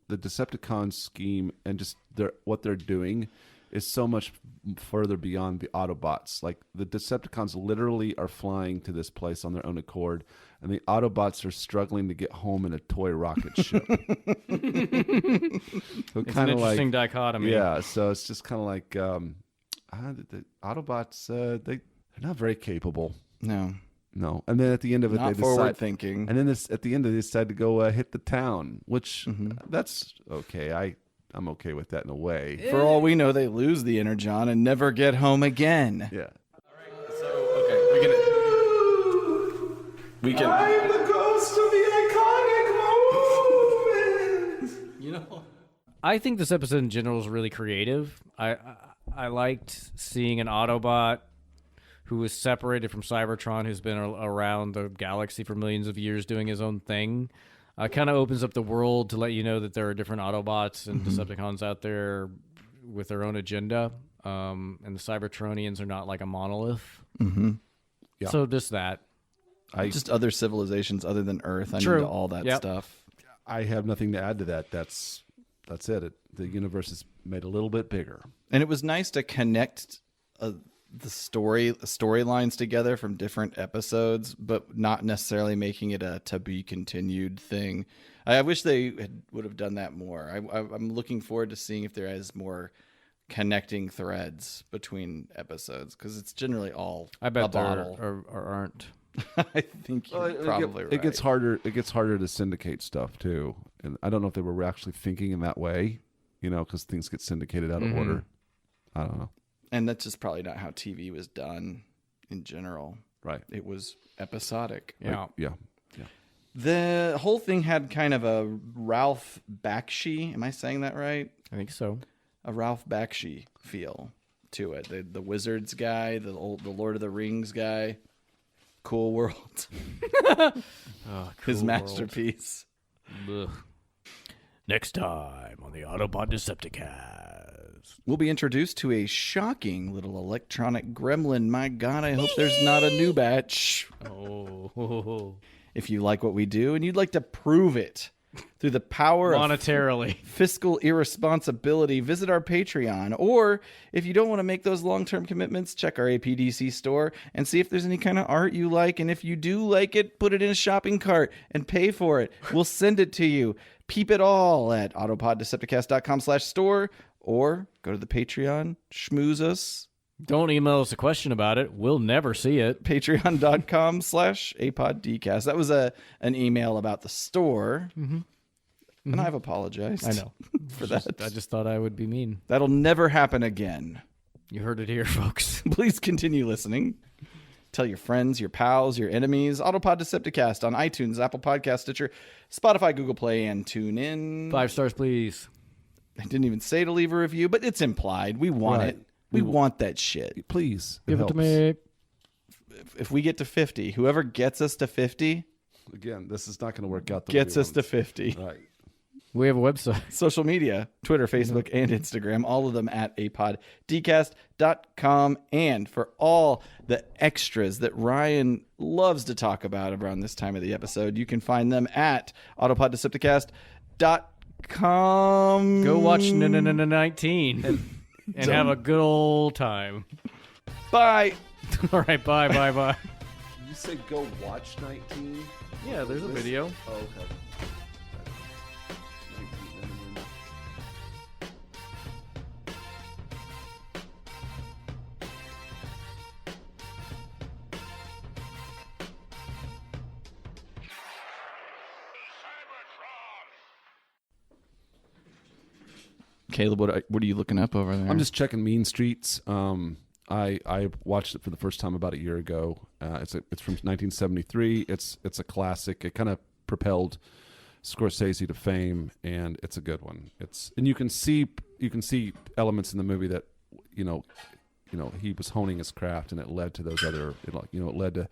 the Decepticon scheme and just what they're doing is so much further beyond the Autobots. Like, the Decepticons literally are flying to this place on their own accord, and the Autobots are struggling to get home in a toy rocket ship. So It's an interesting dichotomy. Yeah, so it's just kind of like the Autobots, they're not very capable. No, and then at the end of it, Not they decide forward thinking. And then at the end, they decide to go hit the town, which that's okay. I'm okay with that in a way. For all we know, they lose the Energon and never get home again. Yeah. So, okay, we can. I am the ghost of the iconic moment. You know, I think this episode in general is really creative. I liked seeing an Autobot who was separated from Cybertron, who's been around the galaxy for millions of years doing his own thing. Kind of opens up the world to let you know that there are different Autobots and Decepticons out there with their own agenda. And the Cybertronians are not like a monolith. Mm-hmm. Yeah. So just that. Just other civilizations other than Earth. I'm True. into all that stuff. I have nothing to add to that. That's it. The universe is made a little bit bigger. And it was nice to connect the storylines together from different episodes, but not necessarily making it a to be continued thing. I wish they would have done that more. I'm looking forward to seeing if there is more connecting threads between episodes, because it's generally all I bet a there bottle. aren't. I think you're probably right. It gets harder to syndicate stuff too, and I don't know if they were actually thinking in that way, because things get syndicated out of order. I don't know. And that's just probably not how TV was done in general. Right. It was episodic. Yeah. Yeah. The whole thing had kind of a Ralph Bakshi. Am I saying that right? I think so. A Ralph Bakshi feel to it. The Wizards guy, the Lord of the Rings guy. Cool World. His masterpiece. Ugh. Next time on the Autopod Decepticast. We'll be introduced to a shocking little electronic gremlin. My God, I hope there's not a new batch. Oh. If you like what we do and you'd like to prove it through the power Monetarily. of fiscal irresponsibility, visit our Patreon. Or if you don't want to make those long-term commitments, check our APDC store and see if there's any kind of art you like. And if you do like it, put it in a shopping cart and pay for it. We'll send it to you. Peep it all at autopoddecepticast.com/store, or go to the Patreon, schmooze us. Don't email us a question about it. We'll never see it. Patreon.com/APodDcast. That was an email about the store. And I've apologized. I know. for that. I just thought I would be mean. That'll never happen again. You heard it here, folks. Please continue listening. Tell your friends, your pals, your enemies. Autopod Decepticast on iTunes, Apple Podcast, Stitcher, Spotify, Google Play, and TuneIn. 5 stars, please. I didn't even say to leave a review, but it's implied. We want it. We want that shit. Please Give it to me. If we get to 50, whoever gets us to 50 Again, this is not going to work out. gets us to 50. Right. We have a website. Social media, Twitter, Facebook, and Instagram, all of them at apoddcast.com. And for all the extras that Ryan loves to talk about around this time of the episode, you can find them at autopoddecepticast.com. Go watch 19 and have a good old time. Bye. All right, bye. You say go watch 19? Yeah, there's a video. Oh, okay. Caleb, what are you looking up over there? I'm just checking Mean Streets. I watched it for the first time about a year ago. It's from 1973. It's a classic. It kind of propelled Scorsese to fame, and it's a good one. And you can see elements in the movie that he was honing his craft, and it led to those other it led to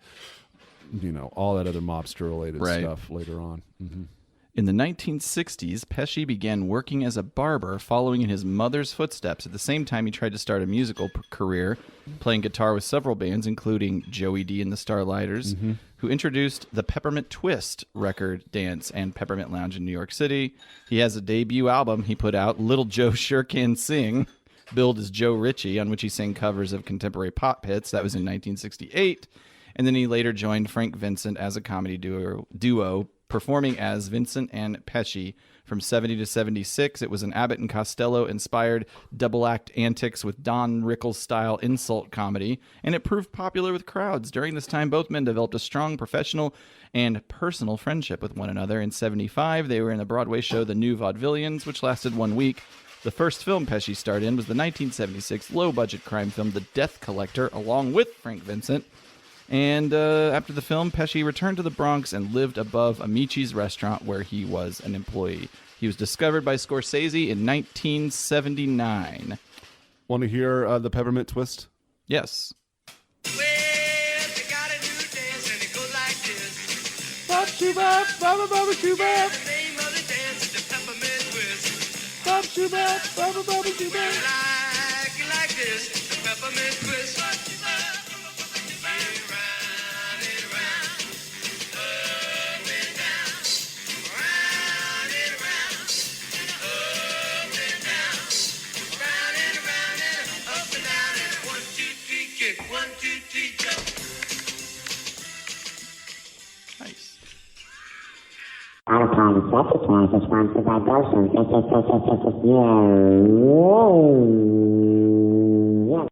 all that other mobster related stuff later on. Mm-hmm. In the 1960s, Pesci began working as a barber, following in his mother's footsteps. At the same time, he tried to start a musical career, playing guitar with several bands, including Joey D and the Starlighters, who introduced the Peppermint Twist record dance and Peppermint Lounge in New York City. He has a debut album he put out, Little Joe Sure Can Sing, billed as Joe Ritchie, on which he sang covers of contemporary pop hits. That was in 1968. And then he later joined Frank Vincent as a comedy duo, performing as Vincent and Pesci. From 70 to 76, it was an Abbott and Costello-inspired double-act antics with Don Rickles-style insult comedy, and it proved popular with crowds. During this time, both men developed a strong professional and personal friendship with one another. In 75, they were in the Broadway show The New Vaudevillians, which lasted 1 week. The first film Pesci starred in was the 1976 low-budget crime film The Death Collector, along with Frank Vincent. And after the film, Pesci returned to the Bronx and lived above Amici's restaurant, where he was an employee. He was discovered by Scorsese in 1979. Want to hear the Peppermint Twist? Yes. Well, they got a new dance and it goes like this. Bop shoo bop, bop bop shoo bop. The name of the dance is the Peppermint Twist. Bop shoo bop, bop bop shoo bop. Like it like this, the Peppermint Twist. Nice. Autopod Decepticast is sponsored by Bosch. Yeah.